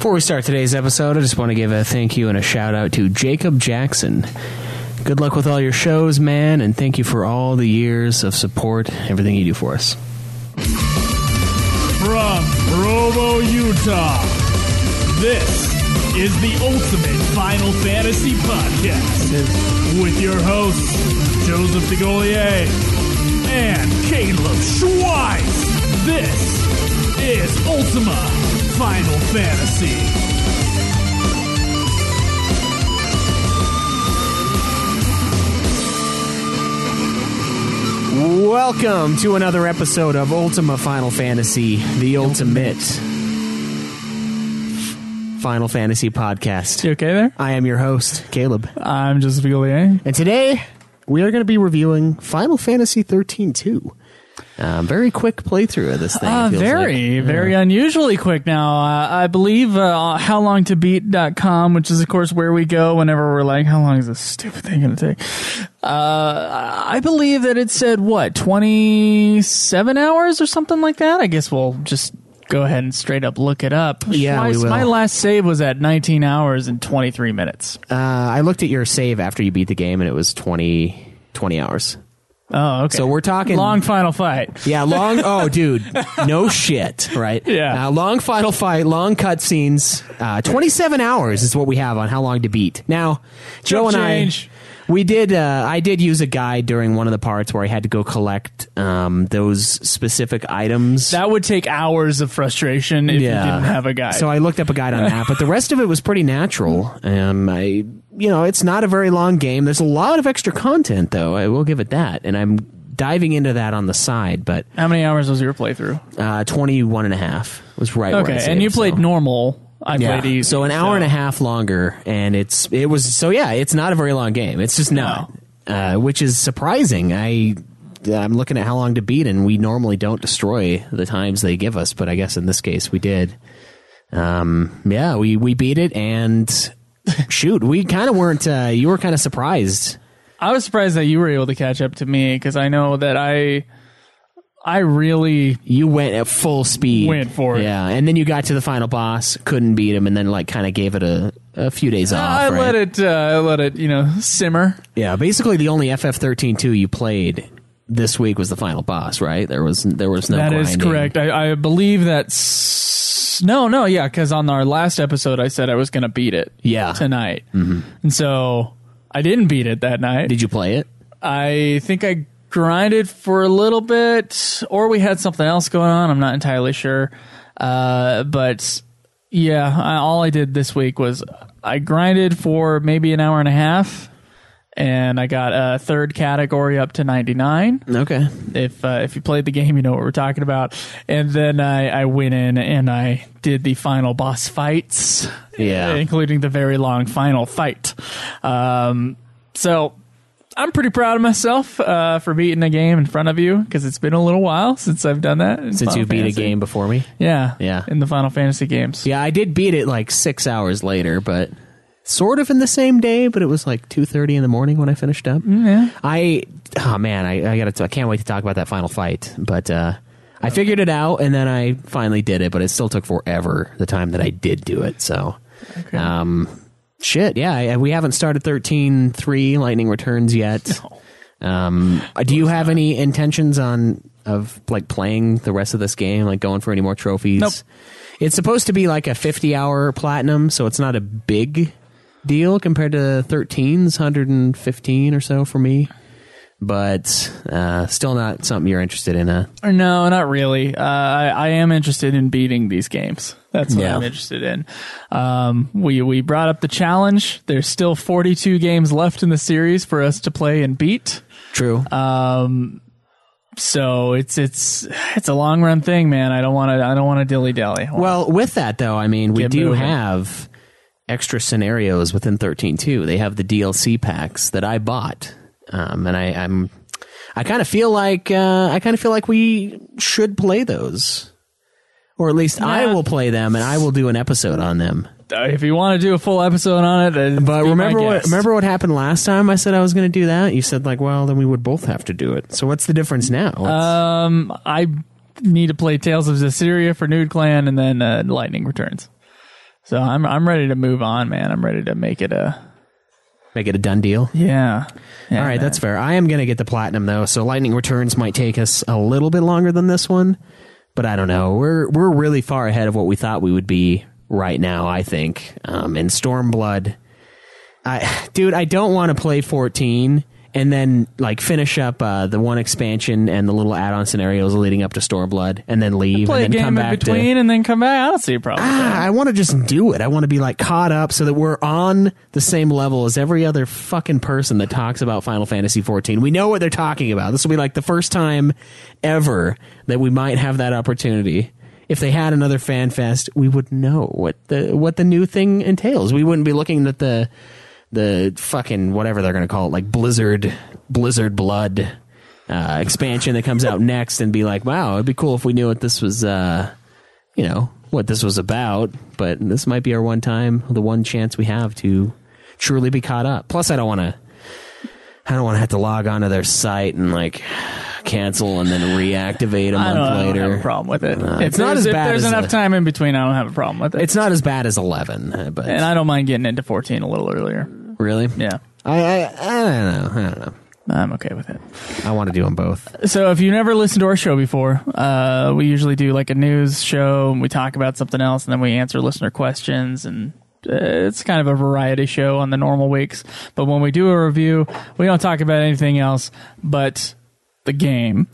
Before we start today's episode, I just want to give a thank you and a shout out to Jacob Jackson. Good luck with all your shows, man, and thank you for all the years of support, everything you do for us. From Provo, Utah, this is the Ultimate Final Fantasy Podcast with your hosts, Joseph DeGolier and Kaleb Schweiss. This is Ultima Final Fantasy. Welcome to another episode of Ultima Final Fantasy, the Ultimate Final Fantasy Podcast. You okay there? I am your host, Kaleb. I'm Joseph DeGolier. And today, we are going to be reviewing Final Fantasy XIII-2. Very quick playthrough of this thing. Very unusually quick now. I believe howlongtobeat.com, which is, of course, where we go whenever we're like, how long is this stupid thing going to take? I believe that it said, 27 hours or something like that? I guess we'll just go ahead and straight up look it up. Yeah, we will. My last save was at 19 hours and 23 minutes. I looked at your save after you beat the game, and it was 20 hours. Oh, okay. So we're talking... long final fight. Yeah, long... Oh, dude. No shit, right? Yeah. Long final fight, long cutscenes. 27 hours is what we have on How Long to Beat. Now, Joe and I did use a guide during one of the parts where I had to go collect those specific items. That would take hours of frustration if you didn't have a guide. So I looked up a guide on that, but the rest of it was pretty natural. It's not a very long game. There's a lot of extra content, though. I will give it that. And I'm diving into that on the side. But how many hours was your playthrough? 21 and a half was right where I saved, and you played normal. I played easy. So an hour and a half longer, and it's not a very long game. It's just not, which is surprising. I'm looking at How Long to Beat, and we normally don't destroy the times they give us, but I guess in this case we did. We beat it, and shoot, we kind of weren't. You were kind of surprised. I was surprised that you were able to catch up to me because I know that I really... You went at full speed. Went for it. Yeah, and then you got to the final boss, couldn't beat him, and then kind of gave it a few days off. I let it simmer. Yeah, basically the only FF13-2 you played this week was the final boss, right? There was no grinding. That is correct. I believe that's... No, because on our last episode I said I was going to beat it tonight. Mm-hmm. And so I didn't beat it that night. Did you play it? I think I grinded for a little bit, or we had something else going on. I'm not entirely sure. But yeah, all I did this week was I grinded for maybe an hour and a half, and I got a third category up to 99. Okay. If you played the game, you know what we're talking about. And then I went in and I did the final boss fights, including the very long final fight. So I'm pretty proud of myself for beating a game in front of you, because it's been a little while since I've done that. Since you beat a game before me? Yeah. In the Final Fantasy games. Yeah, I did beat it like 6 hours later, but sort of in the same day, but it was like 2:30 in the morning when I finished up. Yeah. I can't wait to talk about that final fight, but I figured it out, and then I finally did it, but it still took forever the time that I did do it, so... Okay. We haven't started 13.3 Lightning Returns yet. No. Do you have any intentions of playing the rest of this game, like going for any more trophies? Nope. It's supposed to be like a 50-hour platinum, so it's not a big deal compared to 13's 115 or so for me. But still not something you're interested in, huh? No, not really. I am interested in beating these games. That's what I'm interested in. We brought up the challenge. There's still 42 games left in the series for us to play and beat. True. So it's a long run thing, man. I don't want to dilly dally. Well, with that though, I mean, we do have extra scenarios within 13.2. They have the DLC packs that I bought. And I kind of feel like we should play those, or at least I will play them, and I will do an episode on them. If you want to do a full episode on it, but remember what happened last time? I said I was going to do that. You said well, then we would both have to do it. So what's the difference now? I need to play Tales of Zestiria for Nude Clan, and then Lightning Returns. So I'm ready to move on, man. I'm ready to make it a done deal. Yeah. All right, man. that's fair. I am going to get the platinum though, so Lightning Returns might take us a little bit longer than this one, but I don't know. We're really far ahead of what we thought we would be right now, I think. In Stormblood, I don't want to play 14 and then like finish up the one expansion and the little add-on scenarios leading up to Stormblood and then leave play and then a game come back in between and then come back. I don't see a problem. I want to just do it. I want to be like caught up so that we're on the same level as every other fucking person that talks about Final Fantasy XIV. We know what they're talking about. This will be like the first time ever that we might have that opportunity. If they had another fan fest, we would know what the new thing entails. We wouldn't be looking at the fucking whatever they're going to call it, like Blizzard Blood expansion that comes out next and be like, wow, it'd be cool if we knew what this was, what this was about. But this might be the one chance we have to truly be caught up. Plus, I don't want to have to log onto their site and like cancel and then reactivate a month later. I don't have a problem with it. It's not as bad. If there's as enough time in between, I don't have a problem with it. It's not as bad as 11, but and I don't mind getting into 14 a little earlier. Really? Yeah. I don't know. I'm okay with it. I want to do them both. So if you never listened to our show before, we usually do like a news show and we talk about something else and then we answer listener questions, and it's kind of a variety show on the normal weeks. But when we do a review, we don't talk about anything else but the game.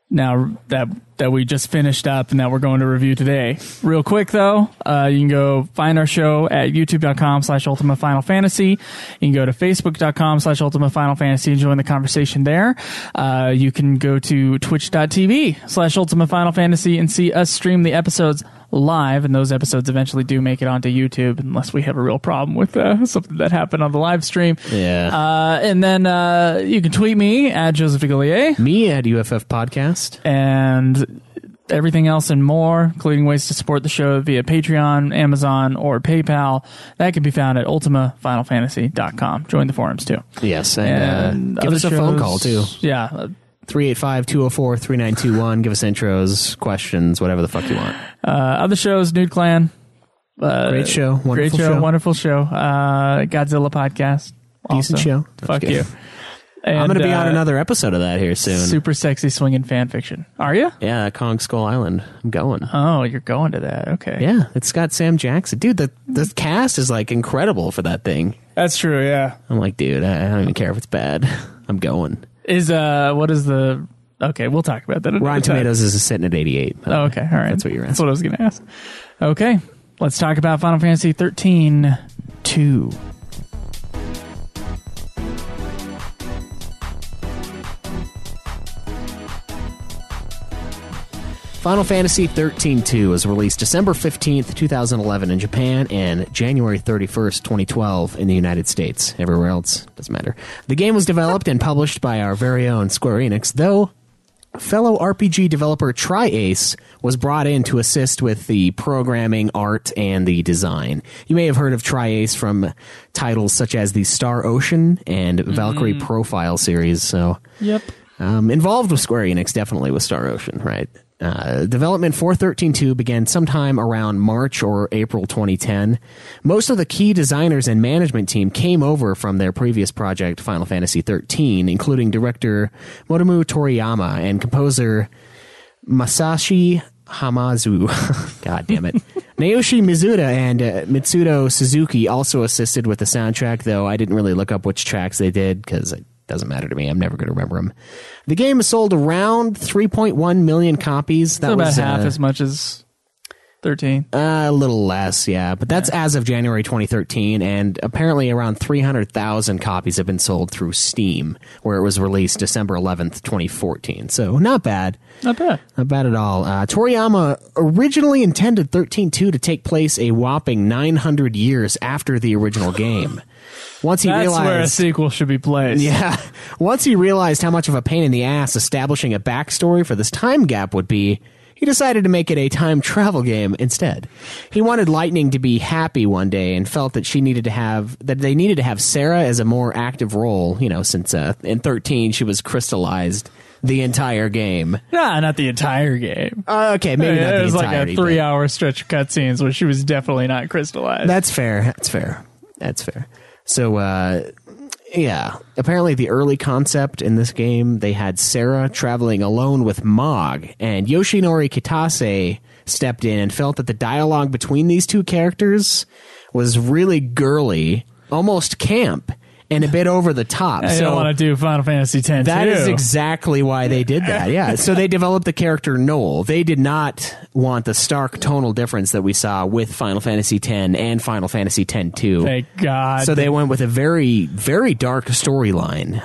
Now that we just finished up and that we're going to review today. Real quick though, you can go find our show at youtube.com/Ultima Final Fantasy. You can go to facebook.com/Ultima Final Fantasy and join the conversation there. You can go to twitch.tv/Ultima Final Fantasy and see us stream the episodes live, and those episodes eventually do make it onto YouTube unless we have a real problem with something that happened on the live stream. Yeah. And then you can tweet me at Joseph DeGollier. Me at UFF Podcast. And everything else and more, including ways to support the show via Patreon, Amazon, or PayPal, that can be found at ultimafinalfantasy.com. Join the forums too. Yes, and give us a phone call too. Yeah. 385-204-3921. Give us intros, questions, whatever the fuck you want. Other shows, Nude Clan. Great show. Wonderful show. Wonderful show. Godzilla podcast. Decent show. Fuck you. And, I'm going to be on another episode of that here soon. Super sexy swinging fan fiction. Are you? Yeah, Kong Skull Island. I'm going. Oh, you're going to that. Okay. Yeah, it's got Sam Jackson. Dude, the cast is like incredible for that thing. That's true, yeah. I'm like, dude, I don't even care if it's bad. I'm going. What is the... Okay, we'll talk about that. Rotten Tomatoes is sitting at 88. Oh, okay, all right. That's what you're asking. That's what I was going to ask. Okay, let's talk about Final Fantasy XIII-2. Final Fantasy XIII-2 was released December 15th, 2011 in Japan and January 31st, 2012 in the United States. Everywhere else, doesn't matter. The game was developed and published by our very own Square Enix, though fellow RPG developer Tri-Ace was brought in to assist with the programming, art, and the design. You may have heard of Tri-Ace from titles such as the Star Ocean and Valkyrie Profile series. So, yep. Involved with Square Enix, definitely with Star Ocean, right? Development for XIII-2 began sometime around March or April 2010. Most of the key designers and management team came over from their previous project, Final Fantasy XIII, including director Motomu Toriyama and composer Masashi Hamauzu. God damn it. Naoshi Mizuta and Mitsuto Suzuki also assisted with the soundtrack, though I didn't really look up which tracks they did because it doesn't matter to me. I'm never going to remember them. The game has sold around 3.1 million copies. That was about half as much as 13. A little less, yeah. But that's as of January 2013, and apparently around 300,000 copies have been sold through Steam, where it was released December 11th, 2014. So not bad. Not bad. Not bad at all. Toriyama originally intended XIII-2 to take place a whopping 900 years after the original game. That's where a sequel should be placed. Yeah. Once he realized how much of a pain in the ass establishing a backstory for this time gap would be, he decided to make it a time travel game instead. He wanted Lightning to be happy one day and felt that they needed to have Sarah as a more active role, since in 13 she was crystallized the entire game. Nah, not the entire game. Okay, maybe not the entire game. It was like a 3-hour stretch of cutscenes where she was definitely not crystallized. That's fair. So, yeah. Apparently the early concept in this game, they had Sarah traveling alone with Mog, and Yoshinori Kitase stepped in and felt that the dialogue between these two characters was really girly, almost camp, and a bit over the top. I don't want to do Final Fantasy X. That is exactly why they did that, yeah. So they developed the character Noel. They did not want the stark tonal difference that we saw with Final Fantasy X and Final Fantasy X-2. Thank God. So they went with a very, very dark storyline,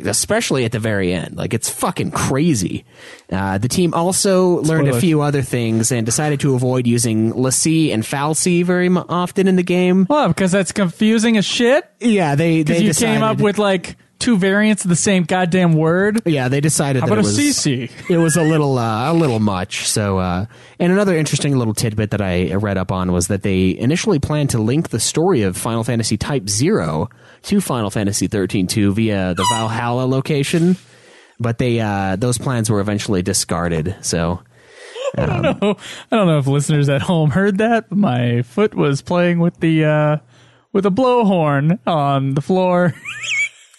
especially at the very end. Like, it's fucking crazy. The team also learned a few other things and decided to avoid using Lassie and Falsi very often in the game. Well, because that's confusing as shit? Yeah, they you came up with like 2 variants of the same goddamn word. Yeah, they decided that it was a little much. So, and another interesting little tidbit that I read up on was that they initially planned to link the story of Final Fantasy Type 0 to Final Fantasy XIII-2 via the Valhalla location, but those plans were eventually discarded. So, I don't know if listeners at home heard that, but my foot was playing with a blowhorn on the floor.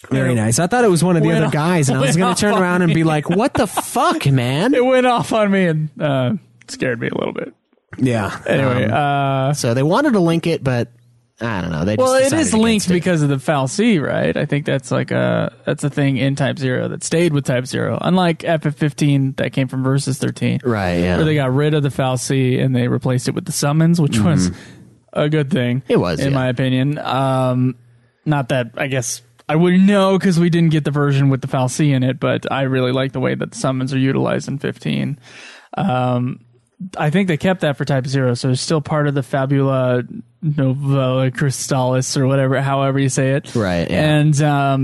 Very nice. I thought it was one of the other guys, and I was going to turn around and be like, what the fuck, man? It went off on me and scared me a little bit. Yeah. Anyway. So they wanted to link it, but I don't know. It is linked because of the Falsi, right? I think that's that's a thing in Type 0 that stayed with Type 0. Unlike FF15 that came from Versus 13. Right, yeah. Where they got rid of the Falsi and they replaced it with the summons, which was a good thing. It was, in my opinion. Not that, I guess, I wouldn't know because we didn't get the version with the Falsi in it, but I really like the way that the summons are utilized in 15. I think they kept that for Type 0, so it's still part of the Fabula Nova Crystallis or whatever, however you say it. Right, yeah.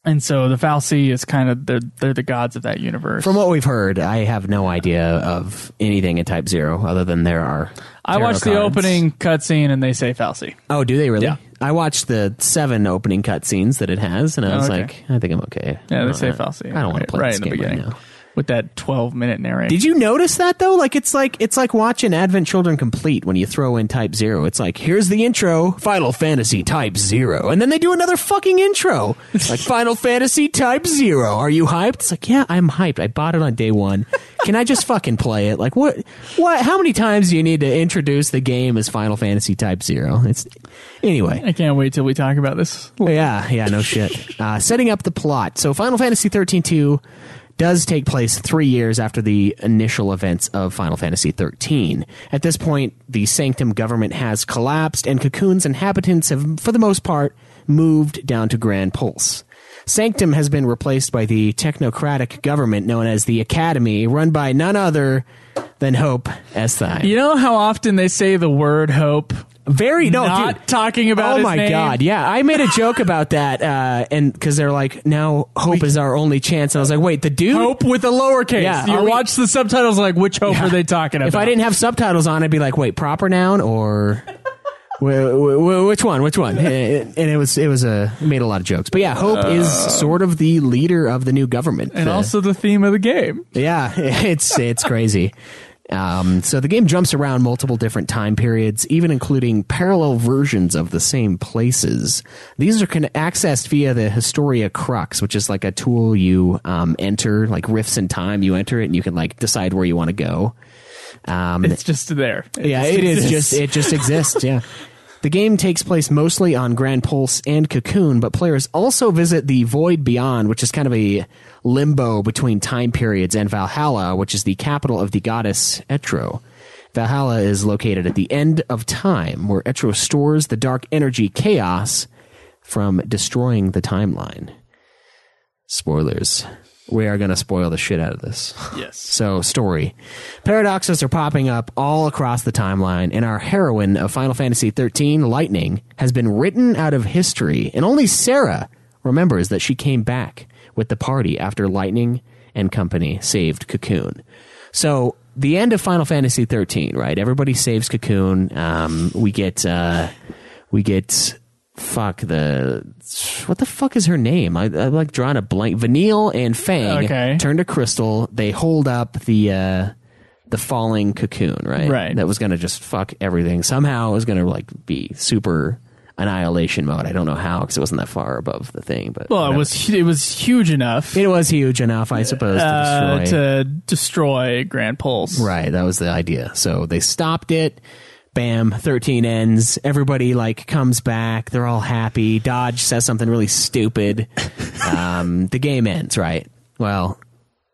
And so the Falsi is kind of, they're the gods of that universe. From what we've heard, I have no idea of anything in Type 0 other than there are I watched the opening cutscene and they say Falsi. Oh, do they really? Yeah. I watched the 7 opening cutscenes that it has, and I was like, I think I'm okay. Yeah, they say Falsi. I don't want to play this game right now. With that 12-minute narration. Did you notice that though? Like it's like watching Advent Children Complete when you throw in Type 0. It's like, here's the intro, Final Fantasy Type 0, and then they do another fucking intro, like Final Fantasy Type 0. Are you hyped? It's like, yeah, I'm hyped. I bought it on day 1. Can I just fucking play it? Like what? How many times do you need to introduce the game as Final Fantasy Type 0? Anyway. I can't wait till we talk about this. Yeah, no shit. Setting up the plot. So Final Fantasy XIII-2 does take place 3 years after the initial events of Final Fantasy XIII. At this point, the Sanctum government has collapsed, and Cocoon's inhabitants have, for the most part, moved down to Grand Pulse. Sanctum has been replaced by the technocratic government known as the Academy, run by none other than Hope Estheim. You know how often they say the word hope? Not talking about his name. Oh my god, yeah. I made a joke about that, and because they're like, now Hope is our only chance. And I was like, wait, the dude? Hope with a lowercase. Yeah, you watch the subtitles like, which Hope are they talking about? If I didn't have subtitles on, I'd be like, wait, proper noun or which one? And it made a lot of jokes. But yeah, Hope is sort of the leader of the new government. And also the theme of the game. Yeah, it's crazy. So the game jumps around multiple different time periods, even including parallel versions of the same places. These are accessed via the Historia Crux, which is like a tool you enter, like rifts in time. You enter it and you can like decide where you want to go. It's just there. It just exists. Yeah. The game takes place mostly on Grand Pulse and Cocoon, but players also visit the Void Beyond, which is kind of a limbo between time periods, and Valhalla, which is the capital of the goddess Etro. Valhalla is located at the end of time, where Etro stores the dark energy chaos from destroying the timeline. Spoilers. We are going to spoil the shit out of this. Yes. So, story. Paradoxes are popping up all across the timeline, and our heroine of Final Fantasy XIII, Lightning, has been written out of history, and only Sarah remembers that she came back with the party after Lightning and company saved Cocoon. So, the end of Final Fantasy XIII, right? Everybody saves Cocoon. We get what the fuck is her name? I like drawing a blank. Vanille and Fang turn to crystal. They hold up the falling cocoon, right? Right. That was going to just fuck everything. Somehow it was going to like be super annihilation mode. I don't know how, because it wasn't that far above the thing. But well, it was huge enough. It was huge enough, I suppose, to destroy Grand Pulse. Right. That was the idea. So they stopped it. Bam, 13 ends. Everybody like comes back. They're all happy. Dodge says something really stupid. The game ends, right? Well,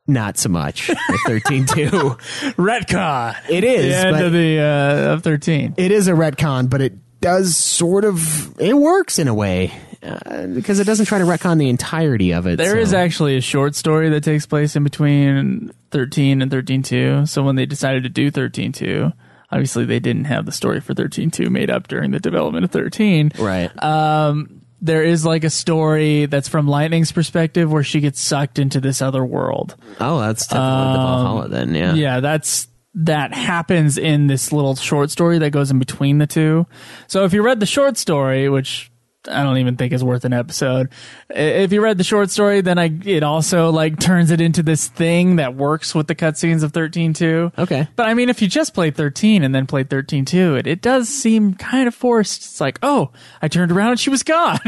not so much. 13-2. Retcon. It is. The end of 13. It is a retcon, but it does sort of, it works in a way. Because it doesn't try to retcon the entirety of it. There is actually a short story that takes place in between 13 and 13-2. So when they decided to do 13-2, obviously, they didn't have the story for 13-2 made up during the development of 13. Right. There is like a story that's from Lightning's perspective where she gets sucked into this other world. Oh, that's definitely the Valhalla then, yeah. Yeah, that happens in this little short story that goes in between the two. So if you read the short story, which I don't even think is worth an episode. If you read the short story, then it also like turns it into this thing that works with the cutscenes of 13-2. Okay. But I mean, if you just played 13 and then played 13-2, it does seem kind of forced. It's like, oh, I turned around and she was gone.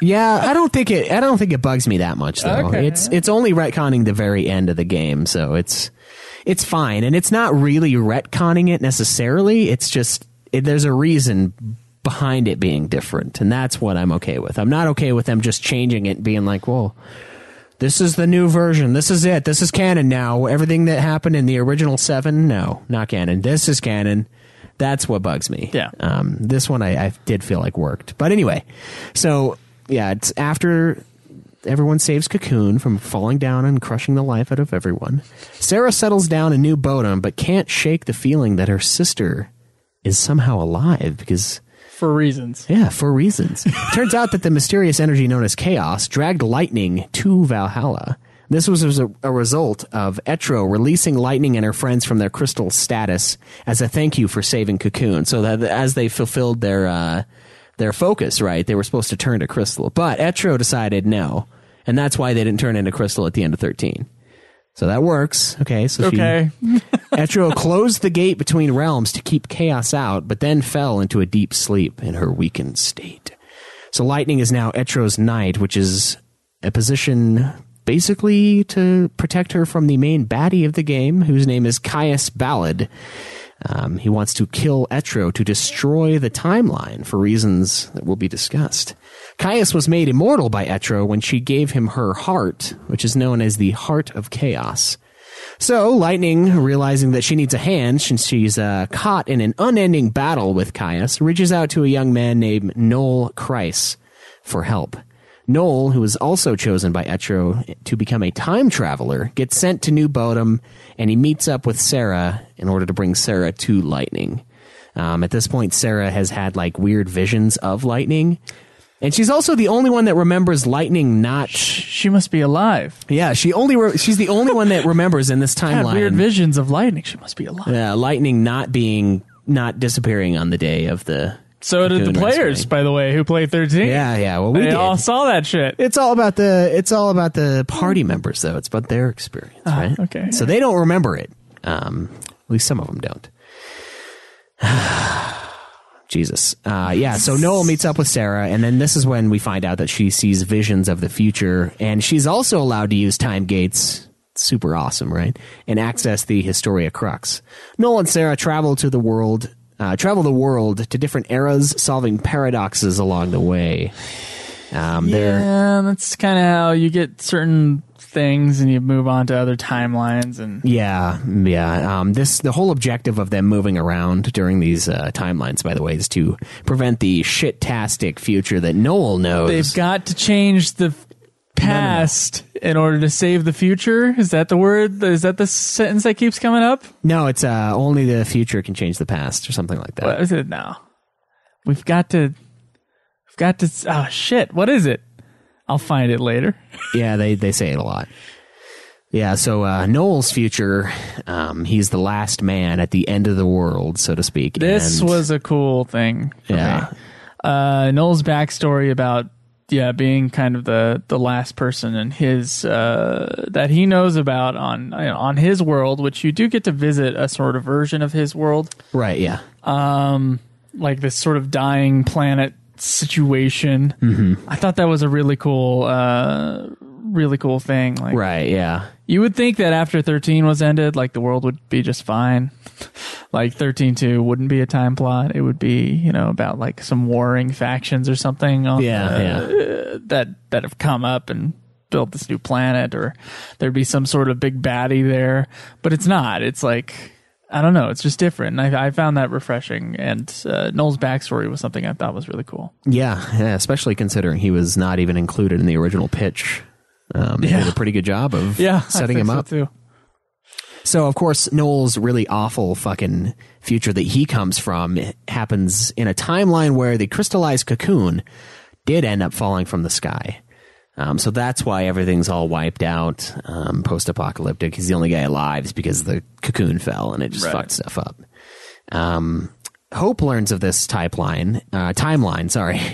Yeah, I don't think it bugs me that much though. Okay. It's only retconning the very end of the game, so it's fine, and it's not really retconning it necessarily. It's just there's a reason behind it being different, and that's what I'm okay with. I'm not okay with them just changing it and being like, well, this is the new version, this is it, this is canon now, everything that happened in the original 7, no, not canon, this is canon. That's what bugs me. Yeah. This one I did feel like worked, but anyway, so yeah, it's after everyone saves Cocoon from falling down and crushing the life out of everyone. Sarah settles down in New Bodom, but can't shake the feeling that her sister is somehow alive because... For reasons. Yeah, for reasons. Turns out that the mysterious energy known as Chaos dragged Lightning to Valhalla. This was a result of Etro releasing Lightning and her friends from their crystal status as a thank you for saving Cocoon. So that as they fulfilled their focus, right, they were supposed to turn to Crystal. But Etro decided no, and that's why they didn't turn into Crystal at the end of 13. So that works. Okay, so Etro closed the gate between realms to keep Chaos out, but then fell into a deep sleep in her weakened state. So Lightning is now Etro's knight, which is a position basically to protect her from the main baddie of the game, whose name is Caius Ballad. He wants to kill Etro to destroy the timeline for reasons that will be discussed. Caius was made immortal by Etro when she gave him her heart, which is known as the Heart of Chaos. So, Lightning, realizing that she needs a hand since she's caught in an unending battle with Caius, reaches out to a young man named Noel Kreis for help. Noel, who is also chosen by Etro to become a time traveler, gets sent to New Bodom, and he meets up with Sarah in order to bring Sarah to Lightning. At this point, Sarah has had like weird visions of Lightning. And she's also the only one that remembers Lightning not... She must be alive. Yeah, she's the only one that remembers in this timeline. Had weird visions of Lightning. She must be alive. Yeah, Lightning not disappearing on the day of the... So did the players, by the way, who played 13. Yeah. Well, we they did. all saw that shit. It's all about the party members, though. It's about their experience, right? Okay. So they don't remember it. At least some of them don't. Jesus. So Noel meets up with Sarah, and then this is when we find out that she sees visions of the future, and she's also allowed to use time gates. Super awesome, right? And access the Historia Crux. Noel and Sarah travel the world to different eras, solving paradoxes along the way. That's kind of how you get certain things and you move on to other timelines. And the whole objective of them moving around during these timelines, by the way, is to prevent the shit-tastic future that Noel knows. They've got to change the past in order to save the future. Is that the word? Is that the sentence that keeps coming up? No, it's only the future can change the past or something like that. What is it now? We've got to oh shit, what is it? I'll find it later. Yeah, they say it a lot. Yeah, so Noel's future, he's the last man at the end of the world, so to speak. This was a cool thing for me. Noel's backstory about being kind of the last person in his that he knows about on his world, which you do get to visit a sort of version of his world, right? Yeah, like this sort of dying planet situation. I thought that was a really cool thing. Like, right? Yeah, you would think that after 13 was ended, like the world would be just fine. Like 13-2 wouldn't be a time plot. It would be, about like some warring factions or something. That have come up and built this new planet, or there'd be some sort of big baddie there. But it's not. It's like, I don't know. It's just different. And I found that refreshing. And Noel's backstory was something I thought was really cool. Yeah, especially considering he was not even included in the original pitch. They did a pretty good job of setting him up. So too. So, of course, Noel's really awful fucking future that he comes from happens in a timeline where the crystallized cocoon did end up falling from the sky. So that's why everything's all wiped out, post-apocalyptic. He's the only guy alive is because the cocoon fell and it just fucked stuff up. Hope learns of this timeline,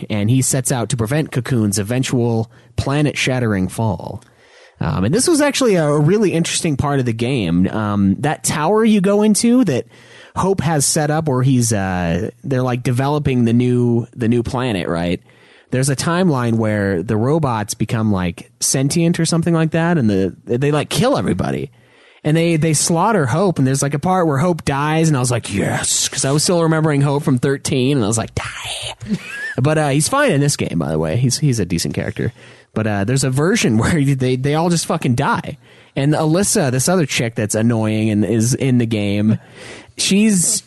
and he sets out to prevent Cocoon's eventual planet-shattering fall. And this was actually a really interesting part of the game. That tower you go into that Hope has set up where they're like developing the new planet, right? There's a timeline where the robots become like sentient or something like that, and they like kill everybody. And they slaughter Hope, and there's like a part where Hope dies, and I was like, yes, because I was still remembering Hope from 13, and I was like, die. But he's fine in this game, by the way. He's a decent character. But there's a version where they all just fucking die. And Alyssa, this other chick that's annoying and is in the game, she's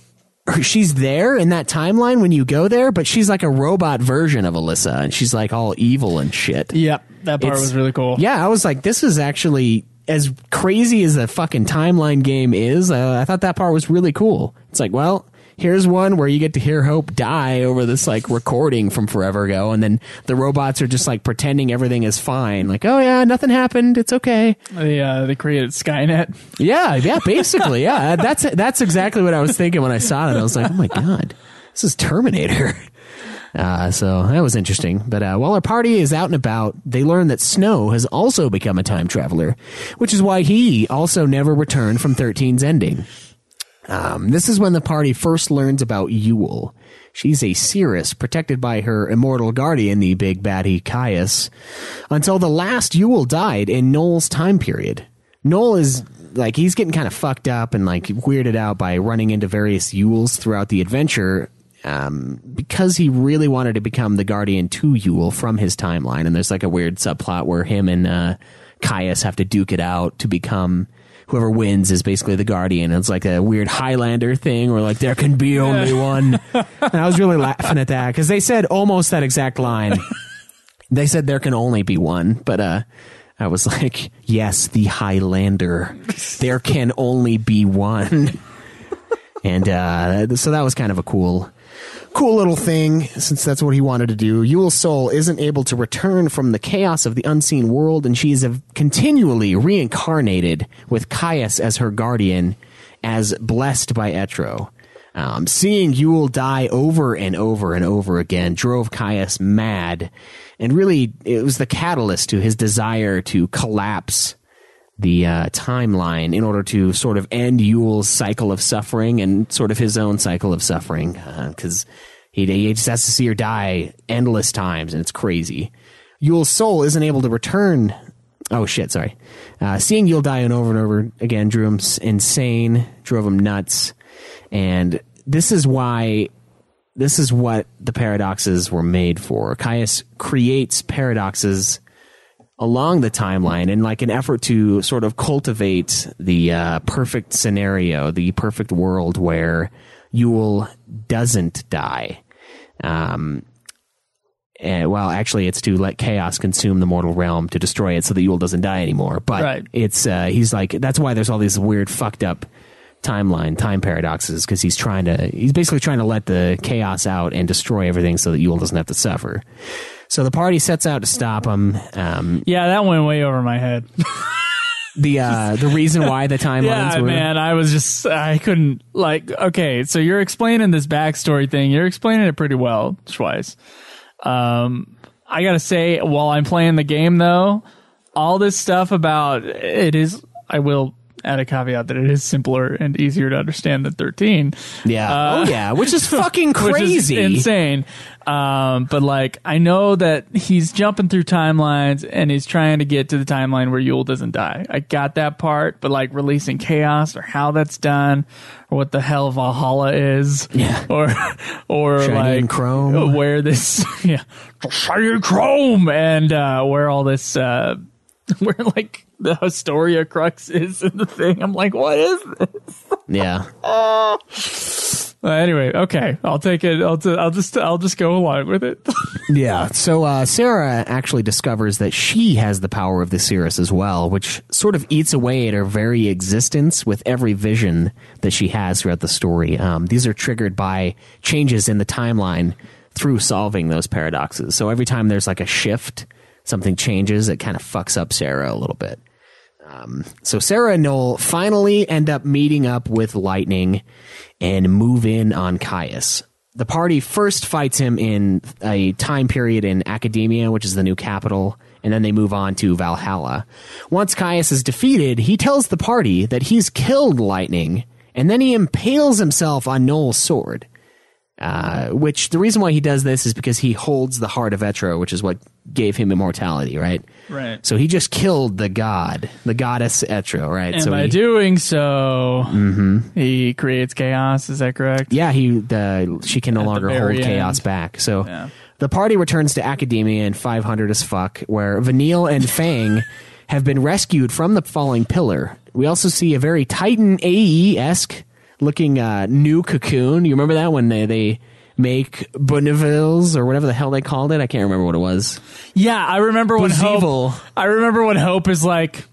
there in that timeline when you go there, but she's like a robot version of Alyssa, and she's like all evil and shit. Yep, that part was really cool. Yeah, I was like, this is actually as crazy as the fucking timeline game is. I thought that part was really cool. It's like, well, here's one where you get to hear Hope die over this like recording from forever ago, and then the robots are just like pretending everything is fine. Like, oh yeah, nothing happened. It's okay. They created Skynet. Yeah, basically, yeah. That's exactly what I was thinking when I saw it. I was like, oh my god, this is Terminator. So that was interesting. But while our party is out and about, they learn that Snow has also become a time traveler, which is why he also never returned from 13's ending. This is when the party first learns about Yule. She's a Cirrus protected by her immortal guardian, the big baddie Caius, until the last Yule died in Noel's time period. Noel is like, he's getting kind of fucked up and like weirded out by running into various Yules throughout the adventure, because he really wanted to become the guardian to Yule from his timeline. And there's like a weird subplot where him and Caius have to duke it out to become, whoever wins is basically the guardian. It's like a weird Highlander thing where like there can be only one. And I was really laughing at that because they said almost that exact line. They said there can only be one, but I was like, yes, the Highlander. There can only be one. And so that was kind of a cool little thing, since that's what he wanted to do. Yule's soul isn't able to return from the chaos of the unseen world, and she is continually reincarnated with Caius as her guardian, as blessed by Etro. Seeing Yule die over and over and over again drove Caius mad, and really it was the catalyst to his desire to collapse the timeline in order to sort of end Yule's cycle of suffering and sort of his own cycle of suffering, because he just has to see her die endless times, and it's crazy. Yule's soul isn't able to return. Oh shit, sorry. Seeing Yule die over and over again drove him insane, drove him nuts, and this is what the paradoxes were made for. Caius creates paradoxes along the timeline in like an effort to sort of cultivate the perfect scenario, the perfect world where Yule doesn't die. And well, actually it's to let chaos consume the mortal realm to destroy it so that Yule doesn't die anymore. But it's he's like, that's why there's all these weird fucked up time paradoxes, because he's basically trying to let the chaos out and destroy everything so that Yule doesn't have to suffer. So the party sets out to stop him. Yeah, that went way over my head. The reason why the timelines were... man, I couldn't, like, okay, so you're explaining this backstory thing. You're explaining it pretty well, Schweiss. I gotta say, while I'm playing the game, though, all this stuff about it is, I will add a caveat that it is simpler and easier to understand than 13. Yeah. Which is fucking crazy. Which is insane. But like, I know that he's jumping through timelines and he's trying to get to the timeline where Yule doesn't die. I got that part, but like releasing chaos or how that's done or what the hell Valhalla is. Yeah. Or Shiny like chrome. where this, shiny chrome and, where all this, where like the Historia crux is in the thing. I'm like, what is this? Yeah. Anyway, okay, I'll take it. I'll just go along with it. Yeah. So Sarah actually discovers that she has the power of the Cirrus as well, which sort of eats away at her very existence with every vision that she has throughout the story. These are triggered by changes in the timeline through solving those paradoxes. So every time there's like a shift, something changes, it kind of fucks up Sarah a little bit. So Sarah and Noel finally end up meeting up with Lightning and move in on Caius. The party first fights him in a time period in Academia, which is the new capital, and then they move on to Valhalla. Once Caius is defeated, he tells the party that he's killed Lightning, and then he impales himself on Noel's sword. Which the reason why he does this is because he holds the heart of Etro, which is what gave him immortality, right? Right. So he just killed the goddess Etro, right? And so by doing so, he creates chaos. Is that correct? Yeah, she can no longer hold chaos back. So the party returns to Academia in 500 as fuck, where Vanille and Fang have been rescued from the falling pillar. We also see a very Titan AE-esque looking new cocoon. You remember that when they make Bonnevilles or whatever the hell they called it? I can't remember what it was. Yeah, I remember when Hope is like,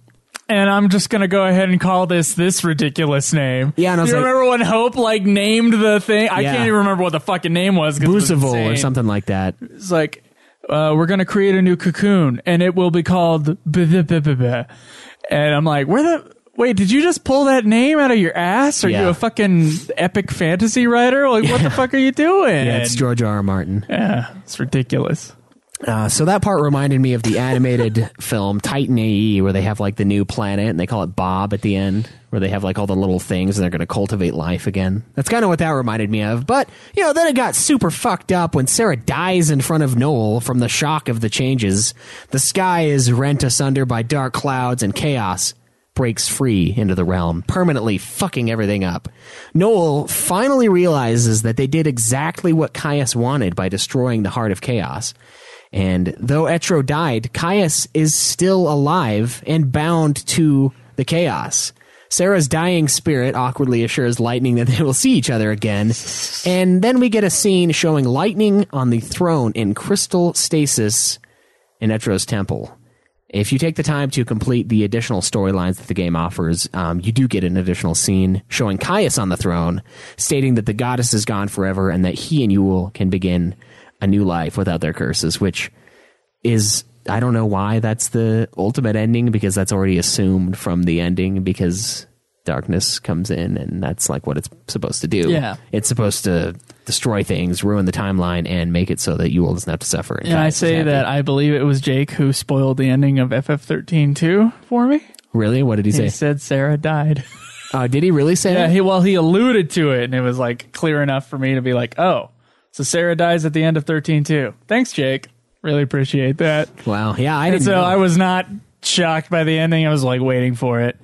and I'm just gonna go ahead and call this ridiculous name. Yeah, and I was you remember when Hope like named the thing? I can't even remember what the fucking name was. Boozeville or something like that. It's like, we're gonna create a new cocoon and it will be called and I'm like, wait, did you just pull that name out of your ass? Are you a fucking epic fantasy writer? Like, what the fuck are you doing? Yeah, it's George R.R. Martin. Yeah, it's ridiculous. So that part reminded me of the animated film Titan AE, where they have like the new planet and they call it Bob at the end, where they have like all the little things and they're going to cultivate life again. That's kind of what that reminded me of. But, then it got super fucked up when Sarah dies in front of Noel from the shock of the changes. The sky is rent asunder by dark clouds and chaos breaks free into the realm, permanently fucking everything up. Noel finally realizes that they did exactly what Caius wanted by destroying the Heart of Chaos. And though Etro died, Caius is still alive and bound to the chaos. Sarah's dying spirit awkwardly assures Lightning that they will see each other again. And then we get a scene showing Lightning on the throne in crystal stasis in Etro's temple. If you take the time to complete the additional storylines that the game offers, you do get an additional scene showing Caius on the throne, stating that the goddess is gone forever and that he and Yule can begin a new life without their curses, which is, I don't know why that's the ultimate ending, because that's already assumed from the ending, because darkness comes in and that's like what it's supposed to do. Yeah. It's supposed to destroy things, ruin the timeline, and make it so that Yule doesn't have to suffer. And I say that I believe it was Jake who spoiled the ending of FF13-2 for me. Really? What did he say? He said Sarah died. Did he really say that? Yeah, he alluded to it, and it was like clear enough for me to be like, oh, so Sarah dies at the end of 13-2. Thanks, Jake. Really appreciate that. Wow. Yeah, I didn't know. I was not shocked by the ending. I was like waiting for it.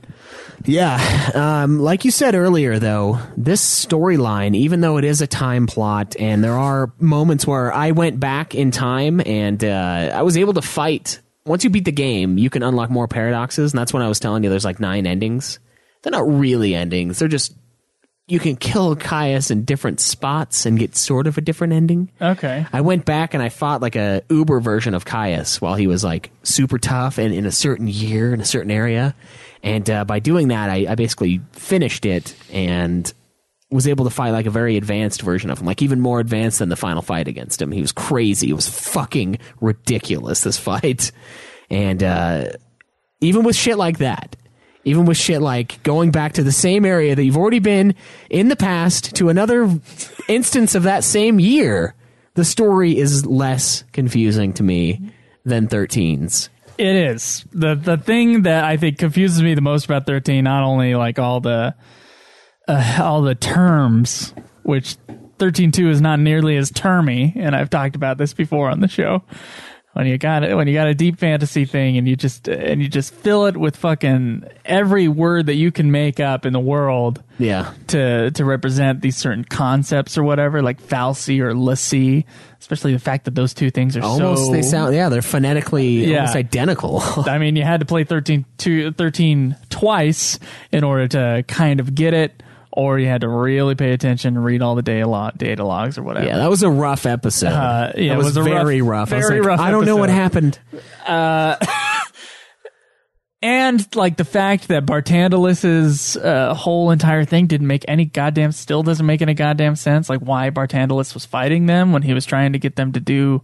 Yeah. Like you said earlier, though, this storyline, even though it is a time plot, and there are moments where I went back in time and I was able to fight. Once you beat the game, you can unlock more paradoxes, and that's when I was telling you there's like 9 endings. They're not really endings. They're just, you can kill Caius in different spots and get sort of a different ending. Okay. I went back and I fought like a Uber version of Caius while he was like super tough and in a certain year, in a certain area. And by doing that, I basically finished it and was able to fight like a very advanced version of him, like even more advanced than the final fight against him. He was crazy. It was fucking ridiculous, this fight. And even with shit like that, Even with shit like going back to the same area that you've already been in the past to another instance of that same year, the story is less confusing to me than 13's. It is. The thing that I think confuses me the most about 13, not only like all the terms, which 13.2 is not nearly as termy, and I've talked about this before on the show. When you got a deep fantasy thing and you just fill it with fucking every word that you can make up in the world, to represent these certain concepts or whatever, like fal'Cie or l'Cie, especially the fact that those two things are they're phonetically almost identical. I mean, you had to play 13 twice in order to kind of get it. Or you had to really pay attention and read all the data logs or whatever. Yeah, that was a rough episode. It was very rough. Very rough. I don't know what happened. And like the fact that Bartandalus's whole entire thing still doesn't make any goddamn sense. Like why Bartandalus was fighting them when he was trying to get them to do,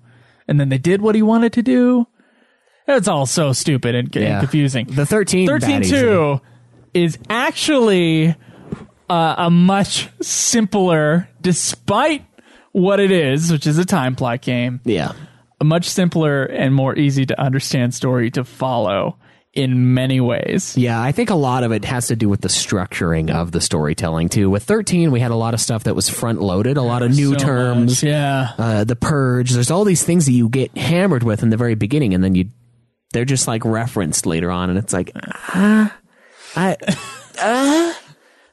and then they did what he wanted to do. It's all so stupid and confusing. The 13.2 is actually a much simpler, despite what it is, which is a time plot game. Yeah. A much simpler and more easy to understand story to follow in many ways. Yeah, I think a lot of it has to do with the structuring of the storytelling, too. With 13, we had a lot of stuff that was front-loaded, a lot of new terms. The Purge. There's all these things that you get hammered with in the very beginning, and then they're just, like, referenced later on, and it's like,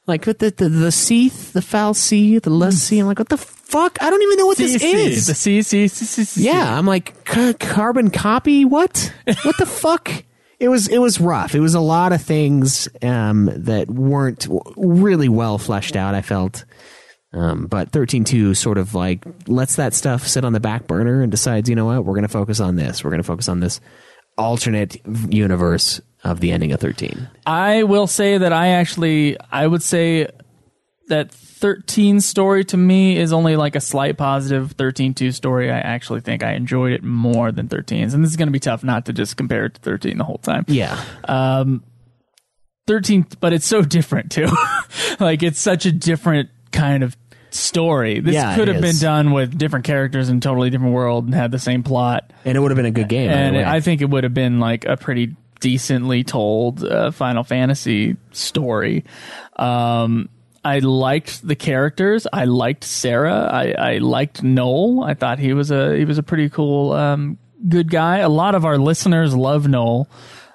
like with the Seath, the fal'Cie, the l'Cie, I'm like, what the fuck? I don't even know what this is. The C. Yeah, I'm like, carbon copy? What? What the fuck? It was rough. It was a lot of things that weren't really well fleshed out, I felt. But 13.2 sort of like lets that stuff sit on the back burner and decides, you know what, we're going to focus on this. We're going to focus on this alternate universe of the ending of 13. I will say that I would say that 13's story to me is only like a slight positive. 13.2 story, I actually think I enjoyed it more than 13's. And this is going to be tough not to just compare it to 13 the whole time. Yeah. 13, but it's so different too. Like it's such a different kind of story. This could have been done with different characters in a totally different world and had the same plot. And it would have been a good game. And I think it would have been like a pretty decently told Final Fantasy story. I liked the characters. I liked Sarah. I liked Noel. I thought he was a pretty cool good guy. A lot of our listeners love Noel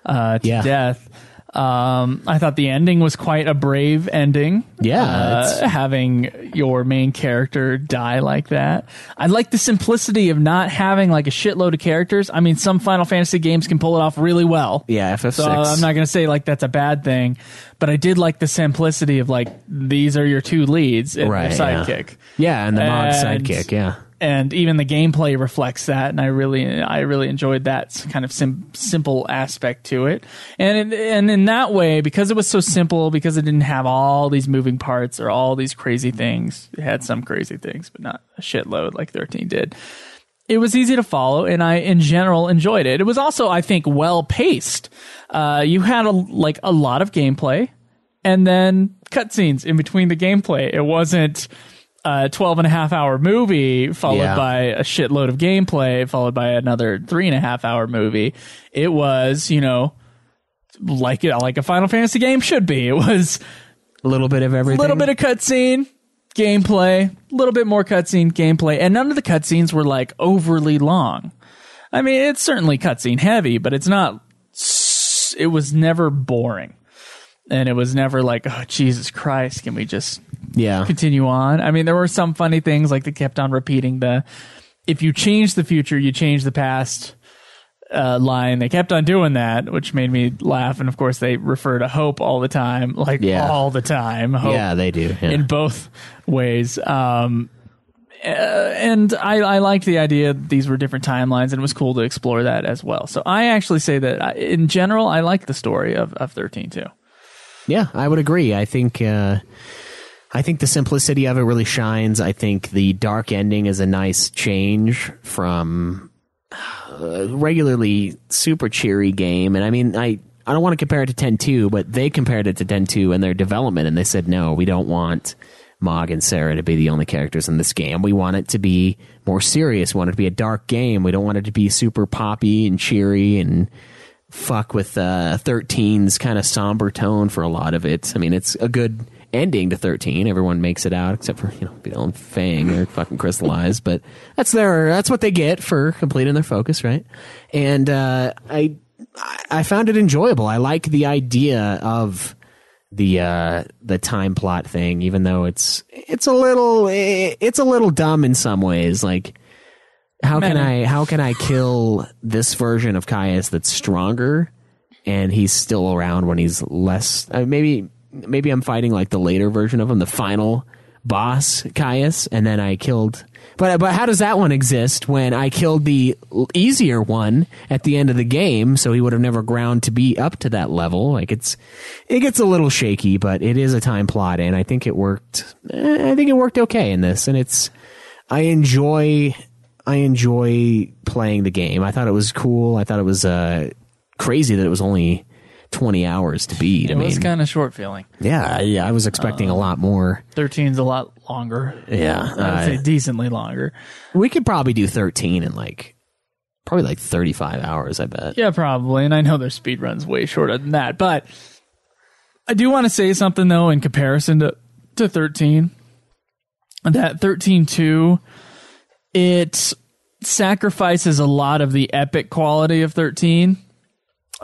to death. I thought the ending was quite a brave ending. Yeah. Having your main character die like that. I like the simplicity of not having like a shitload of characters. I mean, some Final Fantasy games can pull it off really well. Yeah, FF6. So I'm not going to say like that's a bad thing, but I did like the simplicity of like, these are your two leads and their sidekick. Yeah, and the mod sidekick, yeah. And even the gameplay reflects that, and I really enjoyed that kind of simple aspect to it. And in that way, because it was so simple, because it didn't have all these moving parts or all these crazy things, it had some crazy things, but not a shitload like 13 did. It was easy to follow, and I, in general, enjoyed it. It was also, I think, well paced. You had a lot of gameplay, and then cutscenes in between the gameplay. It wasn't a 12.5-hour movie followed by a shitload of gameplay followed by another 3.5-hour movie. It was, like a Final Fantasy game should be. It was a little bit of everything. A little bit of cutscene, gameplay, a little bit more cutscene, gameplay, and none of the cutscenes were like overly long. I mean, it's certainly cutscene heavy, but it was never boring. And it was never like, oh, Jesus Christ, can we just continue on? I mean, there were some funny things, like they kept on repeating if you change the future, you change the past line. They kept on doing that, which made me laugh. And, of course, they refer to hope all the time, all the time. Hope yeah, they do. Yeah. In both ways. And I liked the idea that these were different timelines, and it was cool to explore that as well. So I actually say that, in general, I like the story of 13 too. Yeah, I would agree. I think the simplicity of it really shines. I think the dark ending is a nice change from a regularly super cheery game. And I mean, I I don't want to compare it to 10-2, but they compared it to 10-2 in their development, and they said, no, we don't want Mog and Sarah to be the only characters in this game. We want it to be more serious. We want it to be a dark game. We don't want it to be super poppy and cheery and fuck with 13's kind of somber tone for a lot of it. I mean, it's a good ending to 13. Everyone makes it out except for, Vidal and Fang. They're fucking crystallized, but that's what they get for completing their focus, right? And I found it enjoyable. I like the idea of the time plot thing, even though it's a little dumb in some ways. Like, how can I kill this version of Caius that's stronger and he's still around when he's less? Maybe I'm fighting like the later version of him, the final boss Caius, and then I killed. But how does that one exist when I killed the easier one at the end of the game? So he would have never ground to be up to that level. Like it gets a little shaky, but it is a time plot, and I think it worked. I think it worked okay in this, and I enjoy playing the game. I thought it was cool. I thought it was crazy that it was only 20 hours to beat. It was kind of short feeling. Yeah, I was expecting a lot more. 13's a lot longer. Yeah. I would say decently longer. We could probably do 13 in probably 35 hours, I bet. Yeah, probably. And I know their speed run's way shorter than that. But I do want to say something, though, in comparison to 13. That 13-2, it sacrifices a lot of the epic quality of 13.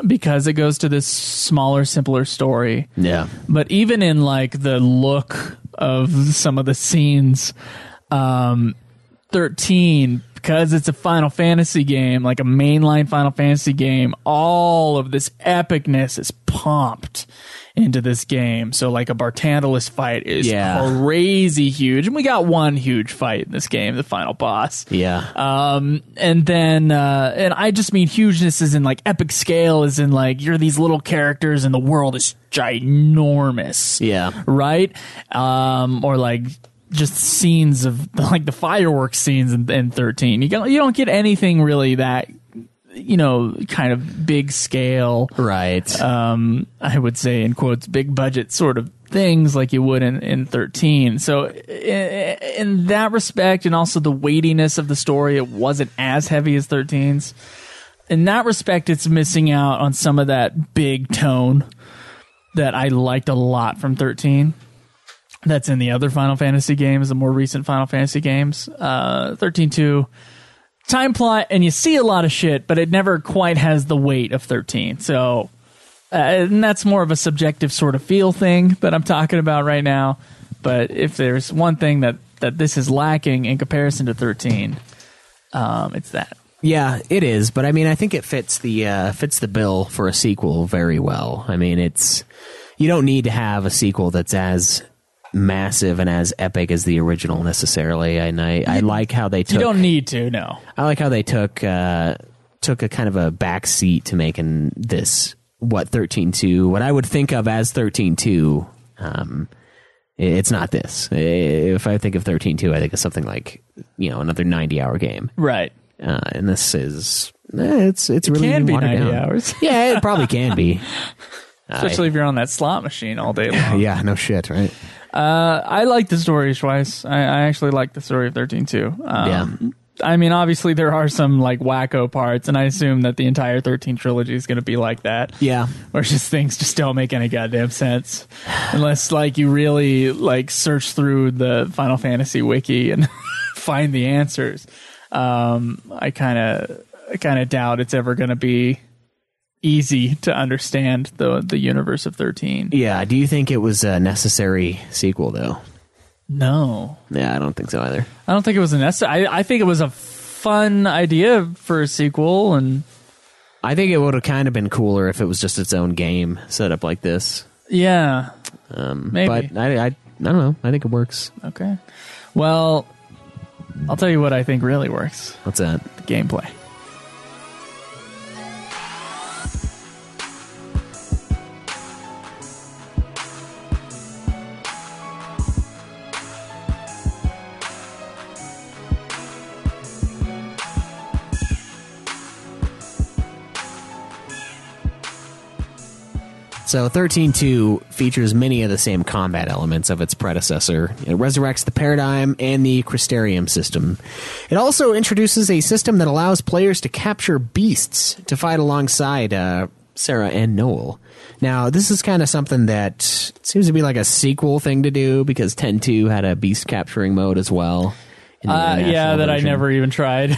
Because it goes to this smaller, simpler story. Yeah. But even in the look of some of the scenes, 13, because it's a Final Fantasy game, like a mainline Final Fantasy game, all of this epicness is pumped into this game. So like a Bartantalus fight is crazy huge. And we got one huge fight in this game, the final boss. Yeah. And then, and I just mean hugeness is in epic scale, is in you're these little characters and the world is ginormous. Yeah. Right? Or just scenes of the fireworks scenes in 13. You don't get anything really that, kind of big scale. Right. I would say in quotes, big budget sort of things like you would in 13. So in that respect, and also the weightiness of the story, it wasn't as heavy as 13's. In that respect, it's missing out on some of that big tone that I liked a lot from 13. That's in the other Final Fantasy games, the more recent Final Fantasy games. 13-2. Time plot, and you see a lot of shit, but it never quite has the weight of 13. So, and that's more of a subjective sort of feel thing that I'm talking about right now. But if there's one thing that this is lacking in comparison to 13, it's that. Yeah, it is. But I mean, I think it fits the bill for a sequel very well. I mean, you don't need to have a sequel that's as massive and as epic as the original necessarily, and I like how they took. You don't need to, no. I like how they took a kind of a back seat to making this 13-2, what I would think of as 13-2. It's not this. If I think of 13-2, I think of something like another 90-hour game, right? And this is it's really can be 90 down. hours. Yeah, it probably can be, especially if you're on that slot machine all day long. Yeah, no shit, right? I like the story, Schweiss. I actually like the story of 13-2. Yeah. I mean, obviously there are some wacko parts, and I assume that the entire 13 trilogy is going to be like that. Yeah. Where things just don't make any goddamn sense. Unless you really search through the Final Fantasy wiki and find the answers. I kind of doubt it's ever going to be easy to understand the universe of 13. Yeah. Do you think it was a necessary sequel, though? No. Yeah, I don't think so either. I don't think it was a necessary. I think it was a fun idea for a sequel, and I think it would have kind of been cooler if it was just its own game set up like this. Yeah. Maybe. But I don't know. I think it works. Okay. Well, I'll tell you what I think really works. What's that? The gameplay. So 13.2 features many of the same combat elements of its predecessor. It resurrects the Paradigm and the Crystarium system. It also introduces a system that allows players to capture beasts to fight alongside Sarah and Noel. Now, this is kind of something that seems to be like a sequel thing to do, because 10.2 had a beast capturing mode as well. Yeah, that version. I never even tried.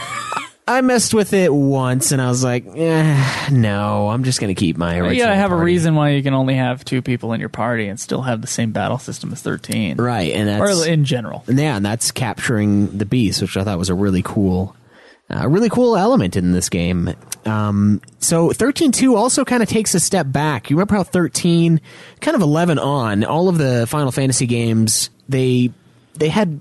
I messed with it once, and I was like, no, I'm just going to keep my original You gotta have party. a reason why you can only have 2 people in your party and still have the same battle system as 13. Right, and that's... Or in general. Yeah, and that's capturing the beast, which I thought was a really cool element in this game. So 13.2 also kind of takes a step back. You remember how 13, kind of 11 on, all of the Final Fantasy games, they had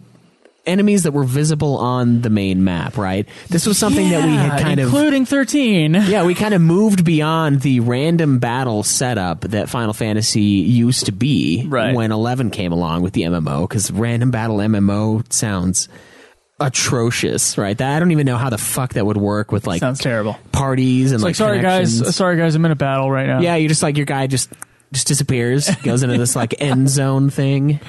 enemies that were visible on the main map, right? This was something that we had kind of... Including 13. Yeah, we kind of moved beyond the random battle setup that Final Fantasy used to be when 11 came along with the MMO, because random battle MMO sounds atrocious, right? I don't even know how the fuck that would work with like... Sounds terrible. Parties and it's like sorry guys, I'm in a battle right now. Yeah, you just like your guy just disappears, goes into this like end zone thing.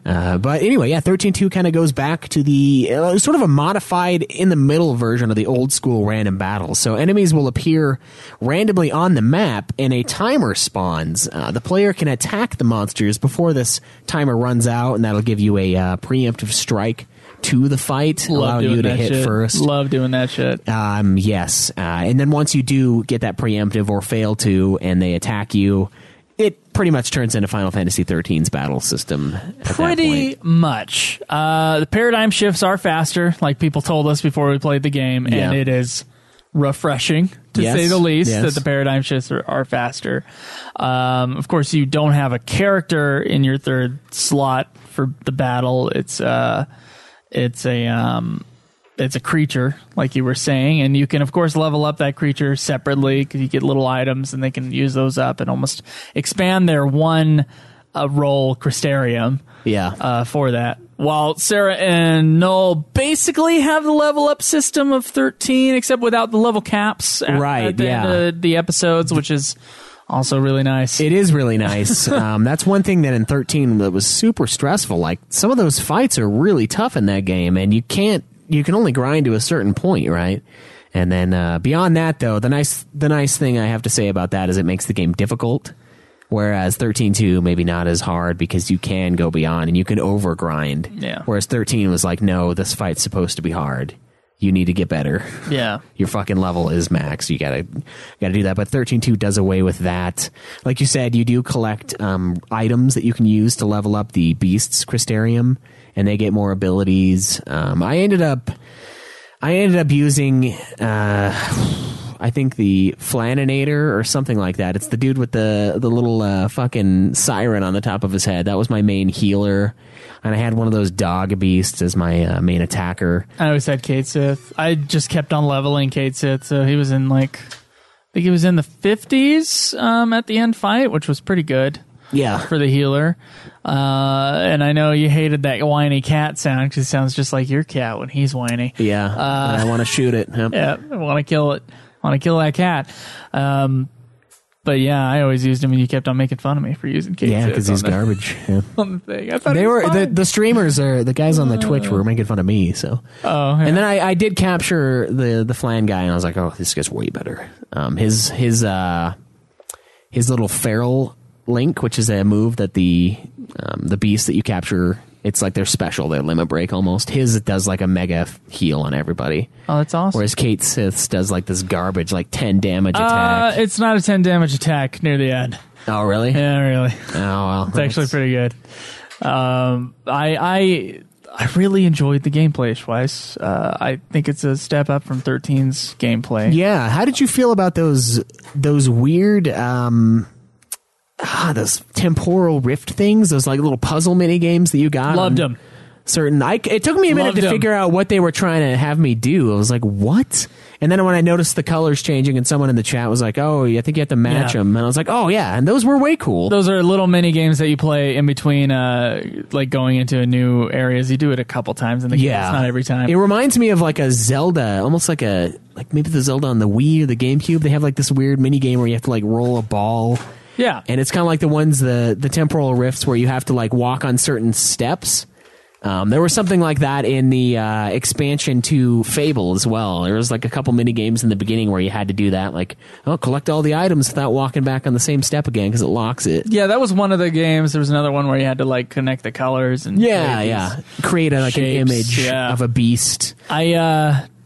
But anyway, yeah, 13.2 kind of goes back to the sort of a modified in the middle version of the old school random battles. So enemies will appear randomly on the map and a timer spawns. The player can attack the monsters before this timer runs out, and that'll give you a preemptive strike to the fight, allow you to hit first. Love doing that shit. Yes. And then once you do get that preemptive or fail to, and they attack you, it pretty much turns into Final Fantasy XIII's battle system. Pretty much. The paradigm shifts are faster, like people told us before we played the game, and it is refreshing, to say the least, that the paradigm shifts are faster. Of course, you don't have a character in your third slot for the battle. It's a creature, like you were saying, and you can, of course, level up that creature separately because you get little items, and they can use those up and almost expand their one roll Crystarium for that. While Sarah and Noel basically have the level up system of 13, except without the level caps at the end of the episodes, which is also really nice. It is really nice. That's one thing that in 13 that was super stressful. Like, some of those fights are really tough in that game, and you can only grind to a certain point, right? And then beyond that, though, the nice thing I have to say about that is it makes the game difficult. Whereas 13.2 maybe not as hard, because you can go beyond and you can over grind. Yeah. Whereas 13 was like, no, this fight's supposed to be hard. You need to get better. Yeah. Your fucking level is max. You gotta do that. But 13.2 does away with that. Like you said, you do collect items that you can use to level up the beasts Crystarium, and they get more abilities. I ended up using I think the Flaninator or something like that. It's the dude with the little fucking siren on the top of his head. That was my main healer. And I had one of those dog beasts as my main attacker. I always had Kate Sith. I just kept on leveling Kate Sith, so he was in I think he was in the 50s at the end fight, which was pretty good. Yeah. For the healer. And I know you hated that whiny cat sound, because it sounds just like your cat when he's whiny. Yeah. I want to shoot it. Yep. Yeah, I want to kill it. I want to kill that cat. But yeah, I always used him, and you kept on making fun of me for using Kate. Yeah, because he's garbage. Yeah. On the thing. I thought they were the streamers the guys on the Twitch were making fun of me. So yeah. And then I did capture the Flan guy, and I was like, oh, this guy's way better. His little feral link, which is a move that the beast that you capture, it's like they're special, they're limit break almost. His does like a mega heal on everybody. Oh, that's awesome. Whereas Kate Sith's does like this garbage, like 10 damage attack. It's not a 10 damage attack near the end. Oh, really? Yeah, really. Oh, well. It's actually pretty good. I really enjoyed the gameplay wise. I think it's a step up from 13's gameplay. Yeah. How did you feel about those weird those temporal rift things, those like little puzzle mini games that you got? Loved them. It took me a minute to figure out what they were trying to have me do. I was like, what? And then when I noticed the colors changing, and someone in the chat was like, oh, I think you have to match them. And I was like, oh, yeah. And those were way cool. Those are little mini games that you play in between, like going into new areas. You do it a couple times in the game. It's not every time. It reminds me of like a Zelda, almost like maybe the Zelda on the Wii or the GameCube. They have like this weird mini game where you have to like roll a ball. Yeah. And it's kind of like the ones, the temporal rifts where you have to like walk on certain steps. There was something like that in the expansion to Fable as well. There was like a couple mini games in the beginning where you had to do that, like, collect all the items without walking back on the same step again because it locks it. Yeah, that was one of the games. There was another one where you had to like connect the colors and create an image of a beast.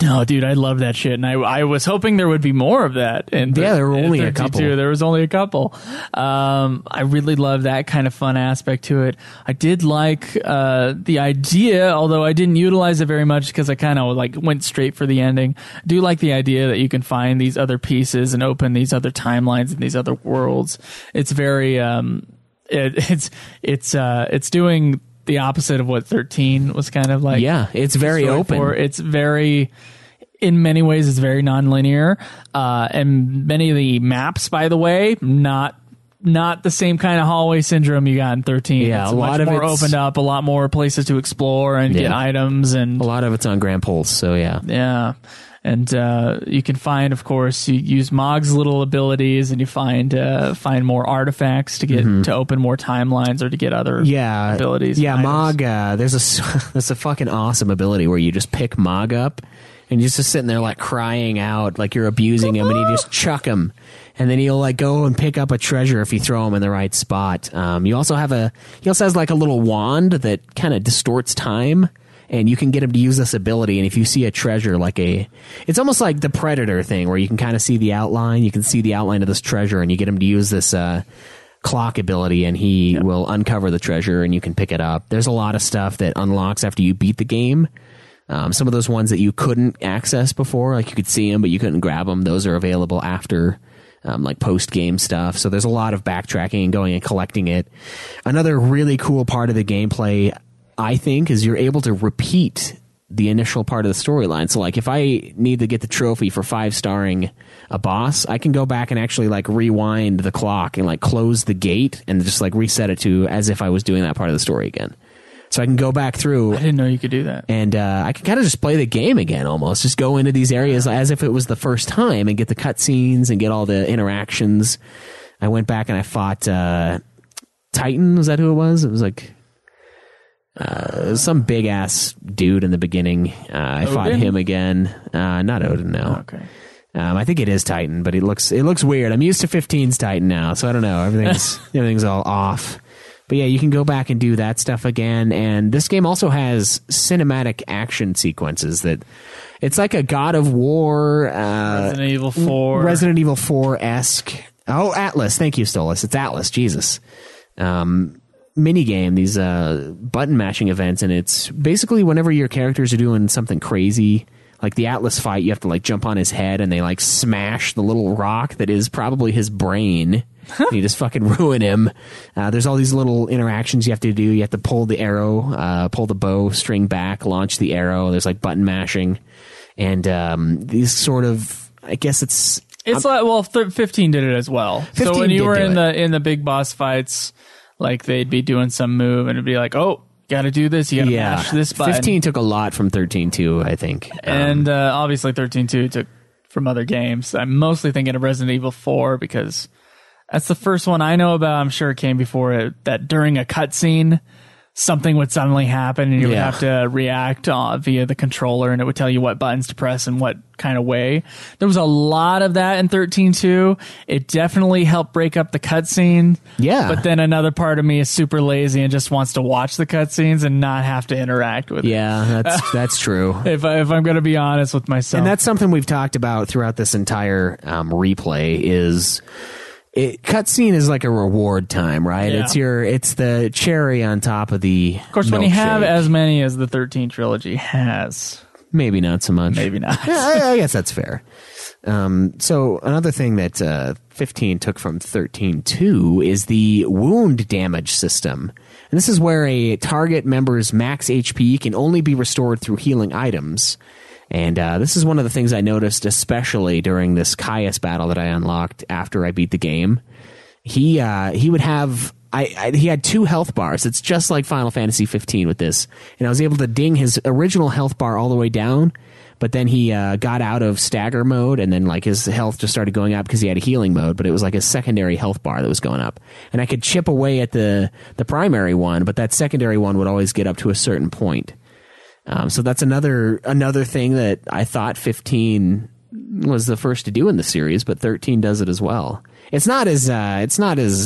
No, dude, I love that shit, and I was hoping there would be more of that. And there were only a couple. There was only a couple. I really love that kind of fun aspect to it. I did like the idea, although I didn't utilize it very much because I kind of like went straight for the ending. I do like the idea that you can find these other pieces and open these other timelines and these other worlds. It's very it's doing the opposite of what 13 was kind of like. Yeah, it's very open. It's very, in many ways, it's very nonlinear. And many of the maps, by the way, not the same kind of hallway syndrome you got in 13. Yeah, it's a lot of more opened up, a lot more places to explore and get items, and a lot of it's on Grand Pulse. So yeah. And you can find, of course, you use Mog's little abilities, and you find more artifacts to get to open more timelines or to get other abilities. Yeah, Mog. There's a fucking awesome ability where you just pick Mog up, and you're just sitting there like crying out like you're abusing him, and you just chuck him, and then he'll like go and pick up a treasure if you throw him in the right spot. He also has like a little wand that kind of distorts time. And you can get him to use this ability, and if you see a treasure, it's almost like the Predator thing, where you can kind of see the outline. You can see the outline of this treasure, and you get him to use this clock ability, and he will uncover the treasure, and you can pick it up. There's a lot of stuff that unlocks after you beat the game. Some of those ones that you couldn't access before, like you could see them, but you couldn't grab them, those are available after like post-game stuff. So there's a lot of backtracking and going and collecting it. Another really cool part of the gameplay, I think, is you're able to repeat the initial part of the storyline. So like if I need to get the trophy for 5-starring a boss, I can go back and actually like rewind the clock and like close the gate and just like reset it to as if I was doing that part of the story again. So I can go back through. I didn't know you could do that. And I can kind of just play the game again almost. Just go into these areas as if it was the first time and get the cutscenes and get all the interactions. I went back and I fought Titan. Was that who it was? It was like some big ass dude in the beginning. I Odin? fought him again. Not Odin, no. Okay. I think it is Titan, but it looks weird. I'm used to 15's Titan now, so I don't know. Everything's all off. But yeah, you can go back and do that stuff again. And this game also has cinematic action sequences that it's like a God of War, Resident Evil 4, Resident Evil 4-esque. Oh, Atlas. Thank you, Stolas. It's Atlas. Jesus. Mini game, these button mashing events, and it's basically whenever your characters are doing something crazy, like the Atlas fight, you have to like jump on his head and they like smash the little rock that is probably his brain. And you just fucking ruin him. There's all these little interactions you have to do. You have to pull the arrow, pull the bow string back, launch the arrow. There's like button mashing, and these sort of, I guess it's like 15 did it as well. So when you were in the big boss fights, like they'd be doing some move and it'd be like, oh, got to do this. You got to mash this button. 15 took a lot from 13-2, I think. And obviously 13-2 took from other games. I'm mostly thinking of Resident Evil 4 because that's the first one I know about. I'm sure it came before it, that during a cutscene, something would suddenly happen and you would have to react via the controller, and it would tell you what buttons to press and what kind of way. There was a lot of that in 13-2. It definitely helped break up the cutscene. Yeah. But then another part of me is super lazy and just wants to watch the cutscenes and not have to interact with it. Yeah, that's true. If I'm going to be honest with myself. And that's something we've talked about throughout this entire replay is... cutscene is like a reward time, right? Yeah. It's the cherry on top of the Of course, when you have as many as the 13 trilogy has. Maybe not so much. Maybe not. Yeah, I guess that's fair. So another thing that 15 took from 13-2 is the wound damage system. And this is where a target member's max HP can only be restored through healing items. And this is one of the things I noticed, especially during this Caius battle that I unlocked after I beat the game. He would have... he had 2 health bars. It's just like Final Fantasy XV with this. And I was able to ding his original health bar all the way down, but then he got out of stagger mode, and then like his health just started going up because he had a healing mode, but it was like a secondary health bar that was going up. And I could chip away at the primary one, but that secondary one would always get up to a certain point. So that's another thing that I thought 15 was the first to do in the series, but 13 does it as well. It's not as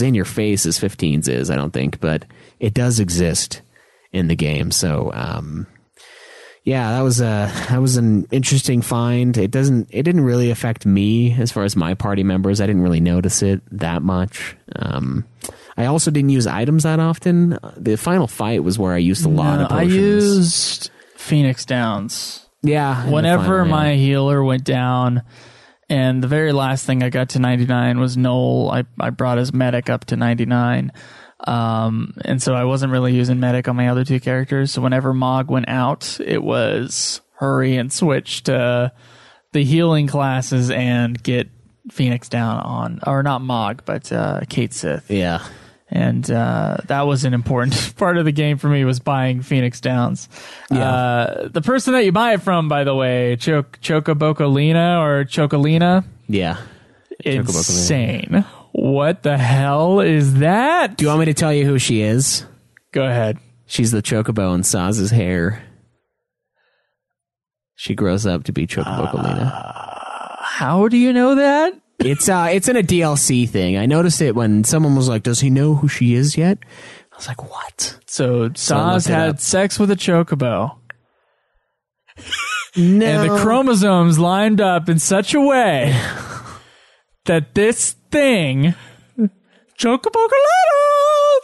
in your face as 15's is, I don't think, but it does exist in the game. So yeah, that was an interesting find. It didn't really affect me as far as my party members. I didn't really notice it that much. I also didn't use items that often. The final fight was where I used a lot of potions. I used Phoenix Downs. Yeah. Whenever my healer went down, and the very last thing I got to 99 was Noel. I brought his medic up to 99. And so I wasn't really using medic on my other two characters. So whenever Mog went out, it was hurry and switch to the healing classes and get Phoenix down on, or not Mog, but Kate Sith. Yeah. And that was an important part of the game for me, was buying Phoenix Downs. Yeah. The person that you buy it from, by the way, Chocobocolina or Chocolina. Yeah. Insane. What the hell is that? Do you want me to tell you who she is? Go ahead. She's the Chocobo in Saz's hair. She grows up to be Chocobocolina. How do you know that? It's in a DLC thing. I noticed it when someone was like, "Does he know who she is yet?" I was like, "What?" So Saz had sex with a chocobo. No. And the chromosomes lined up in such a way that this thing,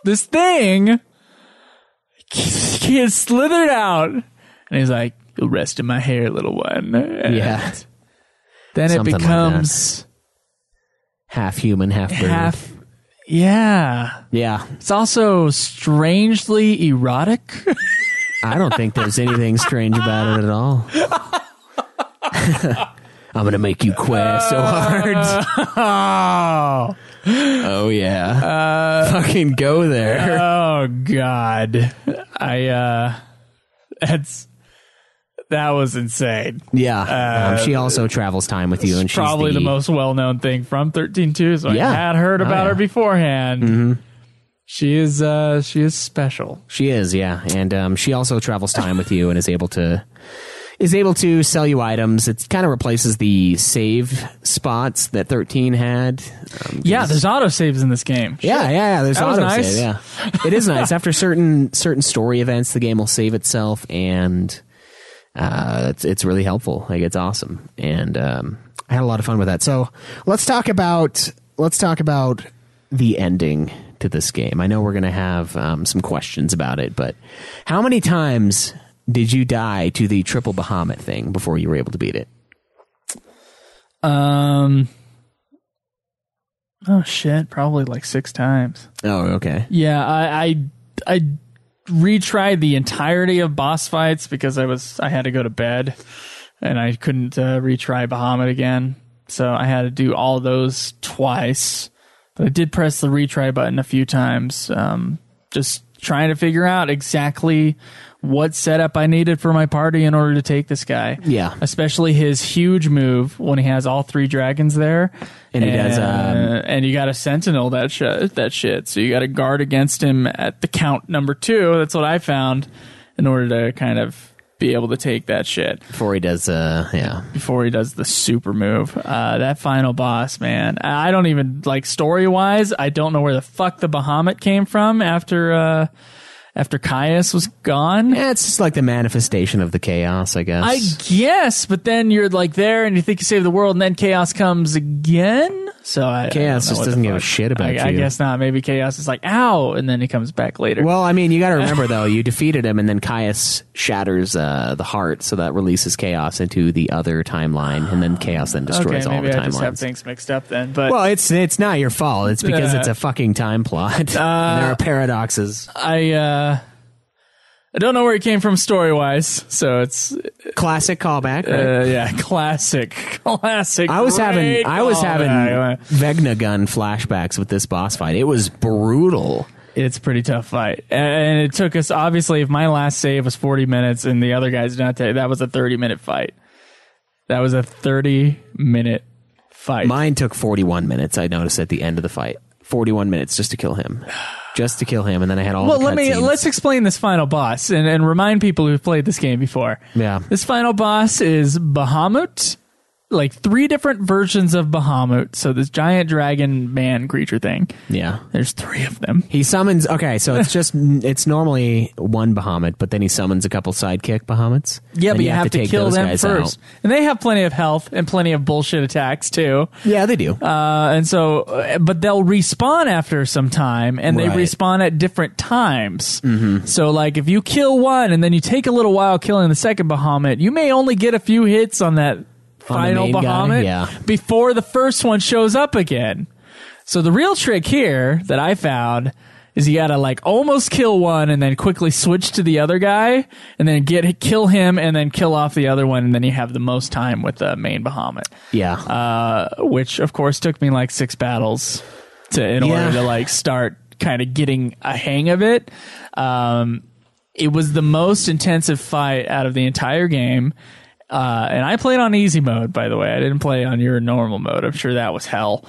this thing, he slithered out, and he's like, "You'll rest in my hair, little one." And yeah. then something it becomes like half human, half bird. Yeah. Yeah. It's also strangely erotic. I don't think there's anything strange about it at all. I'm going to make you quail so hard. Oh, yeah. Fucking go there. Oh, God. That was insane. Yeah. She also travels time with you. And she's probably the most well-known thing from 13-2, so yeah. I had heard about her beforehand. Mm-hmm. She is special. She is, yeah. And she also travels time with you and is able to sell you items. It kind of replaces the save spots that 13 had. Yeah, there's autosaves in this game. Yeah. There's that was autosave. nice. Yeah, it is nice. After certain story events, the game will save itself, and it's really helpful. Like, it's awesome, and I had a lot of fun with that. So let's talk about the ending to this game. I know we're going to have some questions about it, but how many times did you die to the triple Bahamut thing before you were able to beat it? Oh shit, probably like 6 times. Oh, okay. Yeah, I retried the entirety of boss fights because I had to go to bed and I couldn't retry Bahamut again. So I had to do all those twice. But I did press the retry button a few times, just trying to figure out exactly what setup I needed for my party in order to take this guy. Yeah. Especially his huge move when he has all 3 dragons there. And he does, and you got to sentinel that shit. So you got to guard against him at the count number 2. That's what I found, in order to kind of be able to take that shit. Before he does, Before he does the super move. That final boss, man. I don't even, like, story-wise, I don't know where the fuck the Bahamut came from after Caius was gone. Yeah, it's just like the manifestation of the chaos, I guess. I guess, but then you're like there and you think you saved the world, and then chaos comes again. So Chaos just doesn't give a shit about you. I guess not. Maybe Chaos is like, ow, and then he comes back later. Well, I mean, you got to remember, though, you defeated him, and then Caius shatters the heart, so that releases Chaos into the other timeline, and then Chaos then destroys all the timelines. Maybe I just have things mixed up then. But well, it's not your fault. It's because it's a fucking time plot. There are paradoxes. I don't know where he came from story-wise, so it's classic callback, right? Yeah, classic. I was having Vegna gun flashbacks with this boss fight. It was brutal. It's a pretty tough fight, and it took us, obviously, if my last save was 40 minutes and the other guy's not, that was a 30-minute fight. That was a 30-minute fight. Mine took 41 minutes. I noticed at the end of the fight. 41 minutes just to kill him. Just to kill him, and then I had all the cutscenes. Let's explain this final boss and remind people who've played this game before. Yeah. This final boss is Bahamut, like 3 different versions of Bahamut. So this giant dragon man creature thing. Yeah. There's 3 of them. He summons, okay, so it's normally one Bahamut, but then he summons a couple sidekick Bahamuts. Yeah, but you have to kill them first. Out. And they have plenty of health and plenty of bullshit attacks too. Yeah, they do. And so, but they'll respawn after some time, and they respawn at different times. Mm-hmm. So like if you kill one and then you take a little while killing the second Bahamut, you may only get a few hits on that final Bahamut before the first one shows up again. So the real trick here that I found is you gotta like almost kill one and then quickly switch to the other guy and then kill him and then kill off the other one, and then you have the most time with the main Bahamut. Yeah. Which of course took me like 6 battles in order to like start kind of getting a hang of it. It was the most intensive fight out of the entire game. And I played on easy mode, by the way. I didn't play on your normal mode. I'm sure that was hell.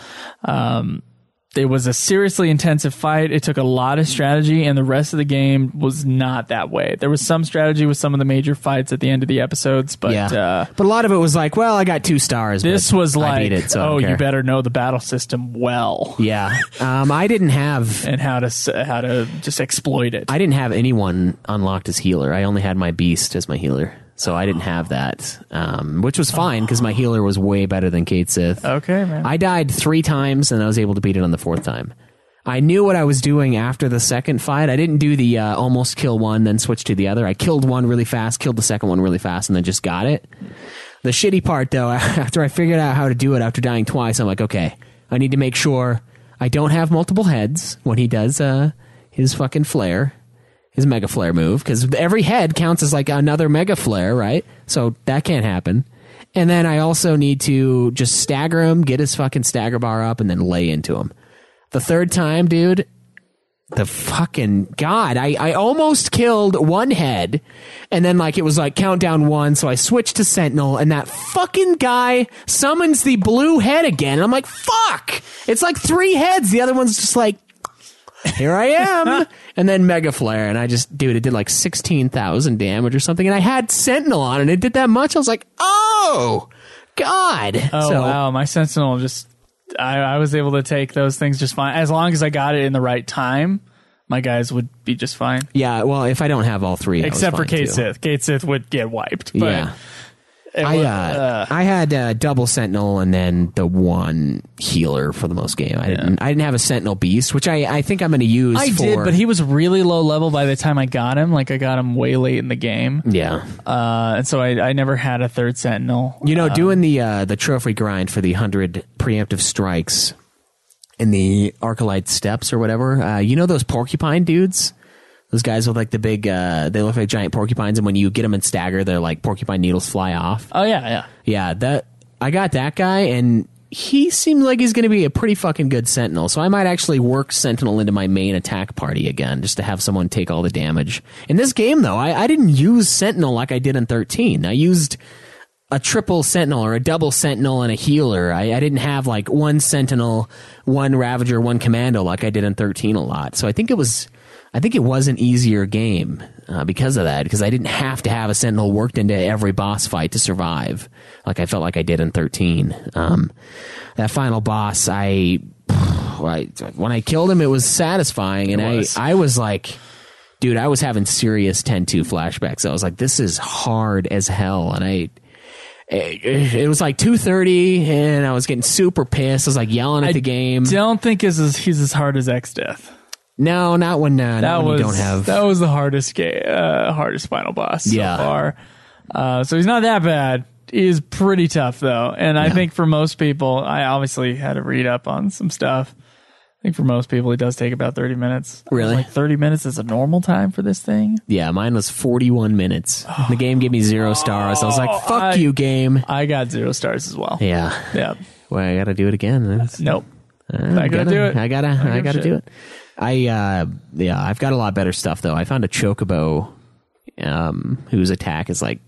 It was a seriously intensive fight. It took a lot of strategy, and the rest of the game was not that way. There was some strategy with some of the major fights at the end of the episodes, but but a lot of it was like, well, I got 2 stars. This was like, I beat it, so you better know the battle system well. Yeah, I didn't have and how to just exploit it. I didn't have anyone unlocked as healer. I only had my beast as my healer. So I didn't have that, which was fine because my healer was way better than Kate Sith. Okay, man. I died 3 times, and I was able to beat it on the 4th time. I knew what I was doing after the second fight. I didn't do the almost kill one, then switch to the other. I killed one really fast, killed the second one really fast, and then just got it. The shitty part, though, after I figured out how to do it after dying twice, I'm like, okay, I need to make sure I don't have multiple heads when he does his fucking flare. His Mega Flare move, because every head counts as like another Mega Flare, right? So that can't happen. And then I also need to just stagger him, get his fucking stagger bar up, and then lay into him. The 3rd time, dude, the fucking God, I almost killed one head, and then like it was like countdown 1, so I switched to Sentinel, and that fucking guy summons the blue head again, and I'm like, fuck! It's like 3 heads, the other one's just like, here I am. And then Mega Flare, and I just, dude, it did like 16,000 damage or something, and I had Sentinel on, and it did that much. I was like, oh, God. Oh, wow. My Sentinel just, I was able to take those things just fine. As long as I got it in the right time, my guys would be just fine. Yeah, well, if I don't have all 3, except for Kate Sith. Kate Sith would get wiped. But yeah. I had double Sentinel and then the 1 healer for the most game. I didn't have a Sentinel Beast, which I think I'm going to use. I did, but he was really low level by the time I got him. Like I got him way late in the game. Yeah, and so I never had a 3rd Sentinel. You know, doing the trophy grind for the 100 preemptive strikes in the Arcalite Steppes or whatever. You know those porcupine dudes? Those guys with like the big, they look like giant porcupines, and when you get them in stagger, they're like porcupine needles fly off. Oh yeah. Yeah, I got that guy, and he seems like he's going to be a pretty fucking good Sentinel. So I might actually work Sentinel into my main attack party again, just to have someone take all the damage. In this game, though, I didn't use Sentinel like I did in 13. I used a triple Sentinel or a double Sentinel and a healer. I didn't have like 1 Sentinel, 1 Ravager, 1 Commando like I did in 13 a lot. So I think it was an easier game because of that, because I didn't have to have a Sentinel worked into every boss fight to survive like I felt like I did in 13. That final boss, when I killed him, it was satisfying, and I was like, dude, I was having serious 10-2 flashbacks. I was like, this is hard as hell, and it was like 2:30, and I was getting super pissed. I was like yelling at the game. Don't think he's as hard as X-Death. No, not when you don't have. That was the hardest final boss so far. So he's not that bad. He is pretty tough though, and I think for most people, I obviously had to read up on some stuff. I think for most people, it does take about 30 minutes. Really? Like 30 minutes is a normal time for this thing? Yeah, mine was 41 minutes. The game gave me 0 stars. I was like, fuck you, game. I got 0 stars as well. Yeah. Yeah. Well, I gotta do it again. Nope. I gotta do it. I gotta do it. I've got a lot better stuff though. I found a chocobo whose attack is like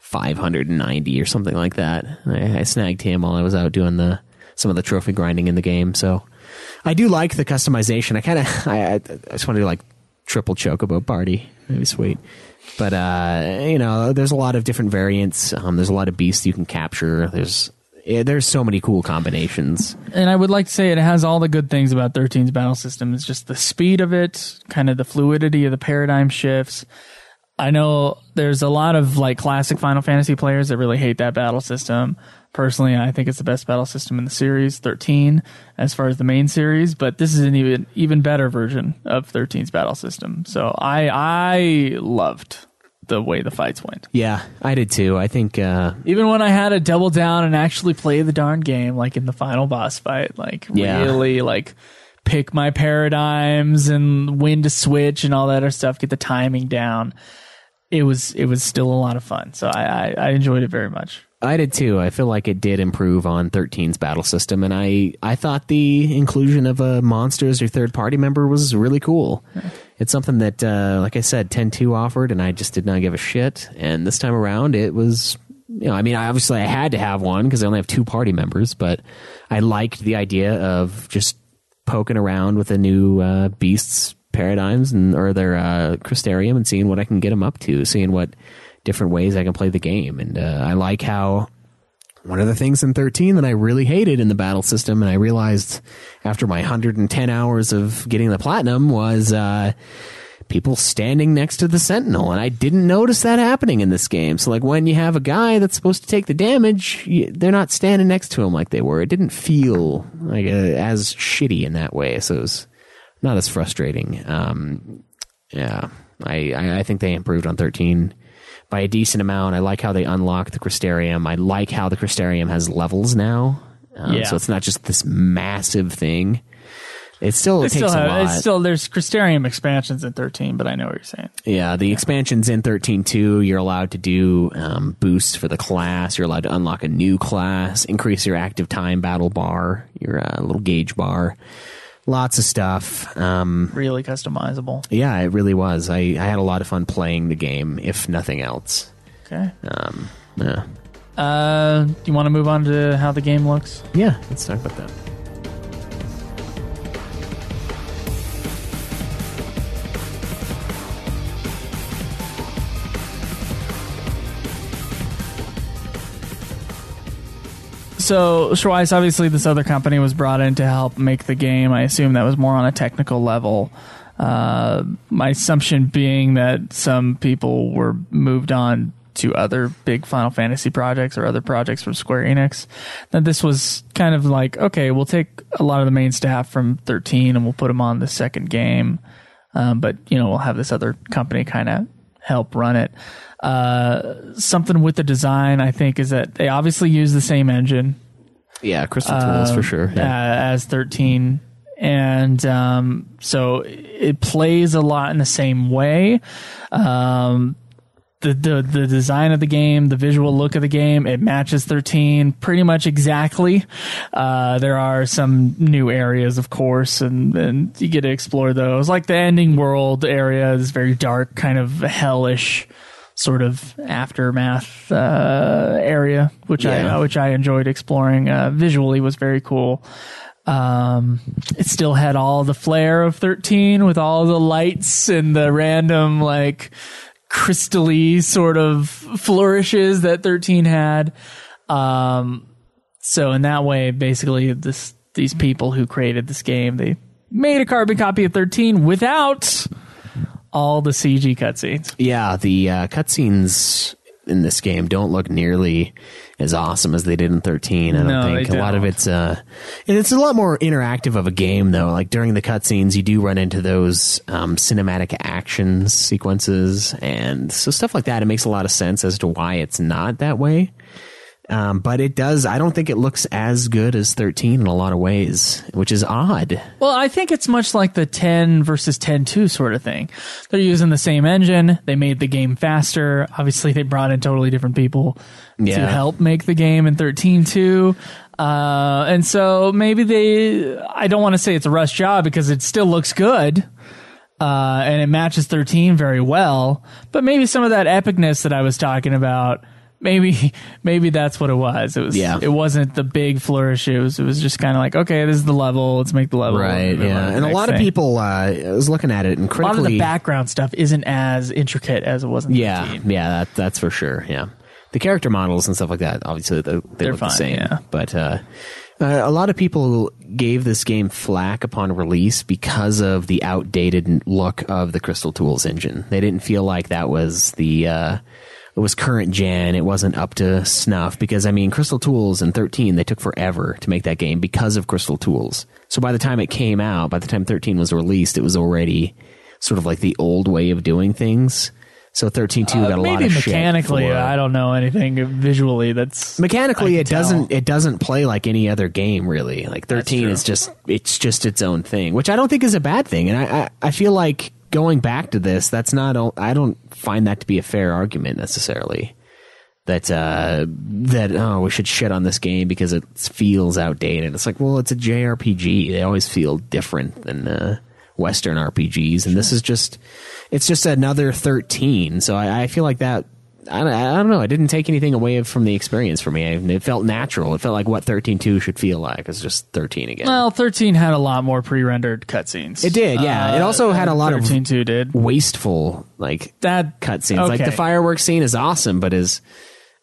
590 or something like that. I snagged him while I was out doing some of the trophy grinding in the game. So I do like the customization. I just want to do like triple chocobo party. Maybe sweet. But, there's a lot of different variants. There's a lot of beasts you can capture. There's so many cool combinations. And I would like to say it has all the good things about 13's battle system. It's just the speed of it, kind of the fluidity of the paradigm shifts. I know there's a lot of like classic Final Fantasy players that really hate that battle system. Personally, I think it's the best battle system in the series, 13, as far as the main series. But this is an even better version of 13's battle system. So I loved the way the fights went. Yeah, I did too. I think even when I had to double down and actually play the darn game, like in the final boss fight, like really like pick my paradigms and when to switch and all that other stuff, get the timing down. It was still a lot of fun. So I enjoyed it very much. I did too. I feel like it did improve on 13's battle system, and I thought the inclusion of a monster as your third party member was really cool. Yeah. It's something that, like I said, 10-2 offered, and I just did not give a shit. And this time around, it was, obviously I had to have one because I only have 2 party members, but I liked the idea of just poking around with the new beasts paradigms or their Crystarium and seeing what I can get them up to, seeing what different ways I can play the game. And I like how one of the things in 13 that I really hated in the battle system, and I realized after my 110 hours of getting the platinum, was people standing next to the Sentinel, and I didn't notice that happening in this game. So like when you have a guy that's supposed to take the damage, they're not standing next to him like they were. It didn't feel like as shitty in that way, so it was not as frustrating. I think they improved on 13 by a decent amount. I like how they unlock the Crystarium. I like how the Crystarium has levels now. So it's not just this massive thing. It takes a lot. There's Crystarium expansions in 13, but I know what you're saying. Yeah, the expansions in 13-2, you're allowed to do boosts for the class. You're allowed to unlock a new class, increase your active time battle bar, your little gauge bar. Lots of stuff. Really customizable. Yeah, it really was. I had a lot of fun playing the game, if nothing else. Okay. Yeah. Do you want to move on to how the game looks? Yeah, let's talk about that. So, Schweiss, obviously this other company was brought in to help make the game. I assume that was more on a technical level. My assumption being that some people were moved on to other big Final Fantasy projects or other projects from Square Enix. That this was kind of like, okay, we'll take a lot of the main staff from 13 and we'll put them on the second game. But, we'll have this other company kind of help run it. Something with the design, I think, is that they obviously use the same engine. Yeah, Crystal Tools for sure. Yeah. As 13. And so it plays a lot in the same way. The design of the game, the visual look of the game, it matches 13 pretty much exactly. There are some new areas, of course, and you get to explore those. Like the ending world area is very dark, kind of hellish sort of aftermath area, which I enjoyed exploring. Visually was very cool. It still had all the flair of 13 with all the lights and the random like crystally sort of flourishes that 13 had. So in that way, basically these people who created this game, they made a carbon copy of 13 without all the CG cutscenes. Yeah, the cutscenes in this game don't look nearly as awesome as they did in 13. I don't think. A lot of it's a lot more interactive of a game, though. Like during the cutscenes, you do run into those cinematic action sequences, and so stuff like that. It makes a lot of sense as to why it's not that way. But it does. I don't think it looks as good as 13 in a lot of ways, which is odd. Well, I think it's much like the 10 versus 10-2 sort of thing. They're using the same engine. They made the game faster. Obviously, they brought in totally different people to help make the game in 13-2. And so maybe I don't want to say it's a rush job because it still looks good. And it matches 13 very well. But maybe some of that epicness that I was talking about maybe that's what it was. It wasn't the big flourish. It was just kind of like, okay, this is the level. Let's make the level. Right. Yeah. And a lot of people, I was looking at it and critically, a lot of the background stuff isn't as intricate as it was in 13. Yeah. That's for sure. Yeah. The character models and stuff like that, obviously they're look fine, the same. Yeah. But a lot of people gave this game flack upon release because of the outdated look of the Crystal Tools engine. They didn't feel like that was it was current gen. It wasn't up to snuff because, I mean, Crystal Tools in 13, they took forever to make that game because of Crystal Tools. So by the time it came out, by the time 13 was released, it was already sort of like the old way of doing things. So 13.2 got a lot of shit. Maybe mechanically, I don't know anything visually that's... Mechanically, it doesn't play like any other game, really. Like 13 is just its own thing, which I don't think is a bad thing. And I feel like going back to this, that's not... I don't find that to be a fair argument necessarily. That we should shit on this game because it feels outdated. It's like, well, it's a JRPG. They always feel different than Western RPGs, and this is just... It's just another 13, so I feel like that... I don't know. It didn't take anything away from the experience for me. It felt natural. It felt like what 13.2 should feel like. It's just 13 again. Well, 13 had a lot more pre-rendered cutscenes. It did, yeah. It also had a lot of 13.2 did. Wasteful that cutscenes. Okay. Like the fireworks scene is awesome, but is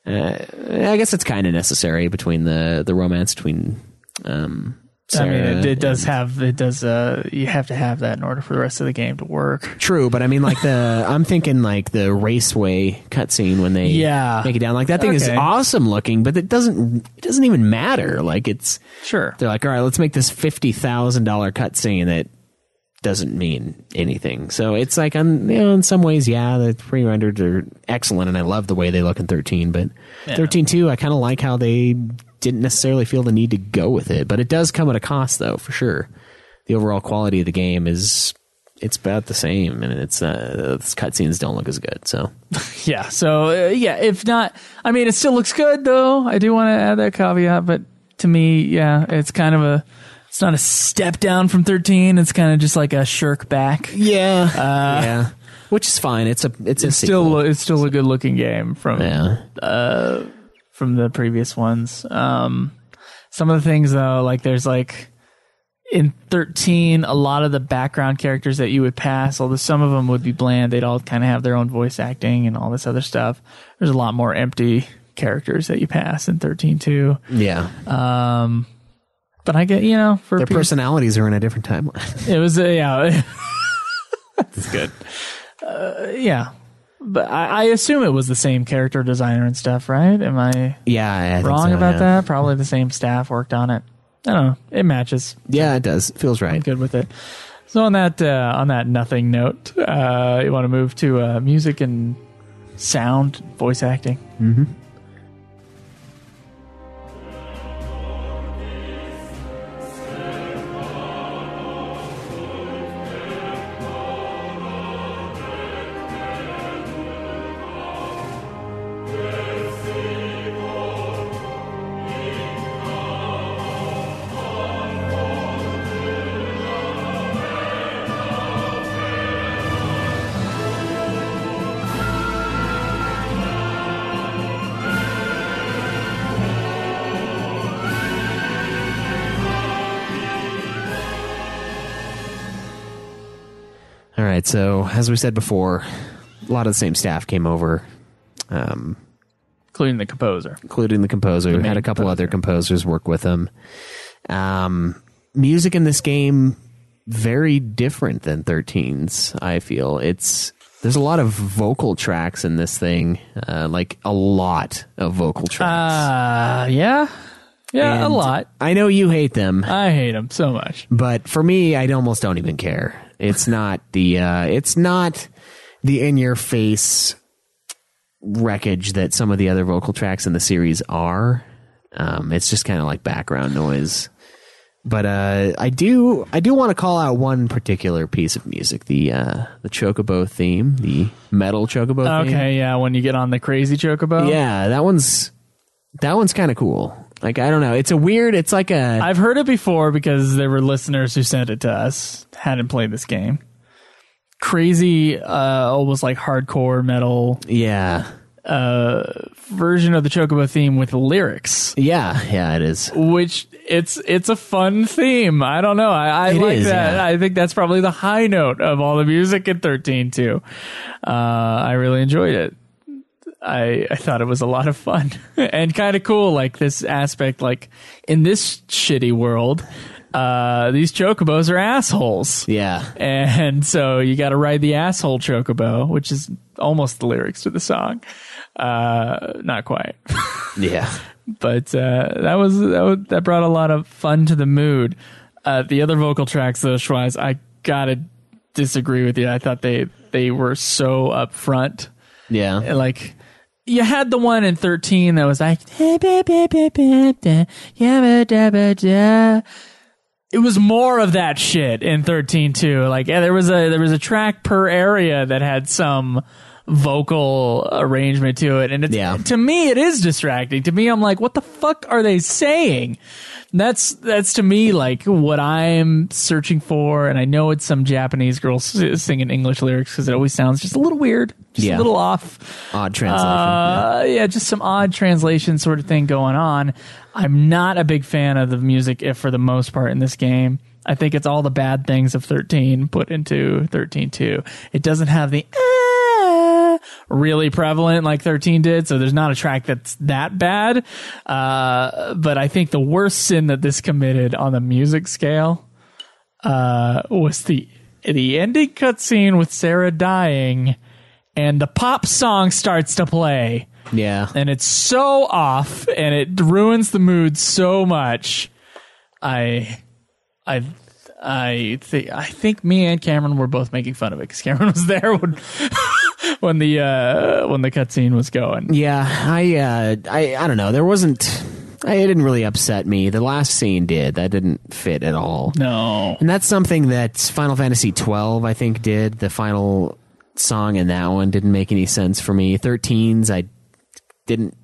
I guess it's kind of necessary between the romance between Sarah, I mean, it does. You have to have that in order for the rest of the game to work. True, but I mean, like I'm thinking like the raceway cutscene when they make it down. Like that thing is awesome looking, but it doesn't even matter. Like it's sure they're like, all right, let's make this $50,000 cutscene that doesn't mean anything. So it's like in some ways, the pre-rendered are excellent, and I love the way they look in 13. But 13.2, I kind of like how they didn't necessarily feel the need to go with it, but it does come at a cost, though, for sure. The overall quality of the game it's about the same, and it's cutscenes don't look as good. So if not, I mean, it still looks good, though. I do want to add that caveat, but to me, it's kind of it's not a step down from 13. It's kind of just like a shirk back. Which is fine. It's still a good looking game from the previous ones. Some of the things though, like there's like in 13, a lot of the background characters that you would pass, although some of them would be bland, they'd all kind of have their own voice acting and all this other stuff. There's a lot more empty characters that you pass in 13.2. Yeah. But I get, for their personalities are in a different timeline. It was, That's good. But I assume it was the same character designer and stuff, right? Am I wrong about that? Probably the same staff worked on it. I don't know. It matches. Yeah, it does. It feels right. I'm good with it. So on that nothing note, you want to move to music and sound, voice acting? Mm-hmm. All right, so as we said before, a lot of the same staff came over. Including the composer. Had a couple other composers work with him. Music in this game, very different than 13's, I feel. There's a lot of vocal tracks in this thing, like a lot of vocal tracks. Yeah, and a lot. I know you hate them. I hate them so much. But for me, I almost don't even care. It's not the in-your-face wreckage that some of the other vocal tracks in the series are. It's just kind of like background noise. But I do want to call out one particular piece of music, the Chocobo theme, the metal Chocobo theme. Okay, yeah, when you get on the crazy Chocobo. Yeah, that one's kind of cool. Like, I don't know. It's like a... I've heard it before because there were listeners who sent it to us, hadn't played this game. Crazy, almost like hardcore metal. Yeah. version of the Chocobo theme with lyrics. Yeah, it is. Which it's a fun theme. I don't know. I like that. Yeah. I think that's probably the high note of all the music in 13-2. I really enjoyed it. I thought it was a lot of fun and kind of cool. Like this aspect, like in this shitty world, these chocobos are assholes. Yeah. And so you got to ride the asshole chocobo, which is almost the lyrics to the song. Not quite. Yeah. But that brought a lot of fun to the mood. The other vocal tracks, though, Schweiz, I gotta disagree with you. I thought they were so upfront. Yeah. Like, you had the one in 13 that was like, it was more of that shit in 13-2. Like, yeah, there was a track per area that had some vocal arrangement to it, and to me it is distracting. To me, I'm like, what the fuck are they saying? That's to me like what I'm searching for, and I know it's some Japanese girl singing English lyrics because it always sounds just a little weird, just a little off. Odd translation. Just some odd translation sort of thing going on. I'm not a big fan of the music, if for the most part, in this game. I think it's all the bad things of 13 put into 13-2. It doesn't have the really prevalent like 13 did, so there's not a track that's that bad. But I think the worst sin that this committed on the music scale was the ending cutscene with Sarah dying, and the pop song starts to play. Yeah, and it's so off, and it ruins the mood so much. I think me and Cameron were both making fun of it because Cameron was there when the cutscene was going. Yeah, I don't know. It didn't really upset me. The last scene did. That didn't fit at all. No, and that's something that Final Fantasy XII I think did. The final song in that one didn't make any sense for me. 13's it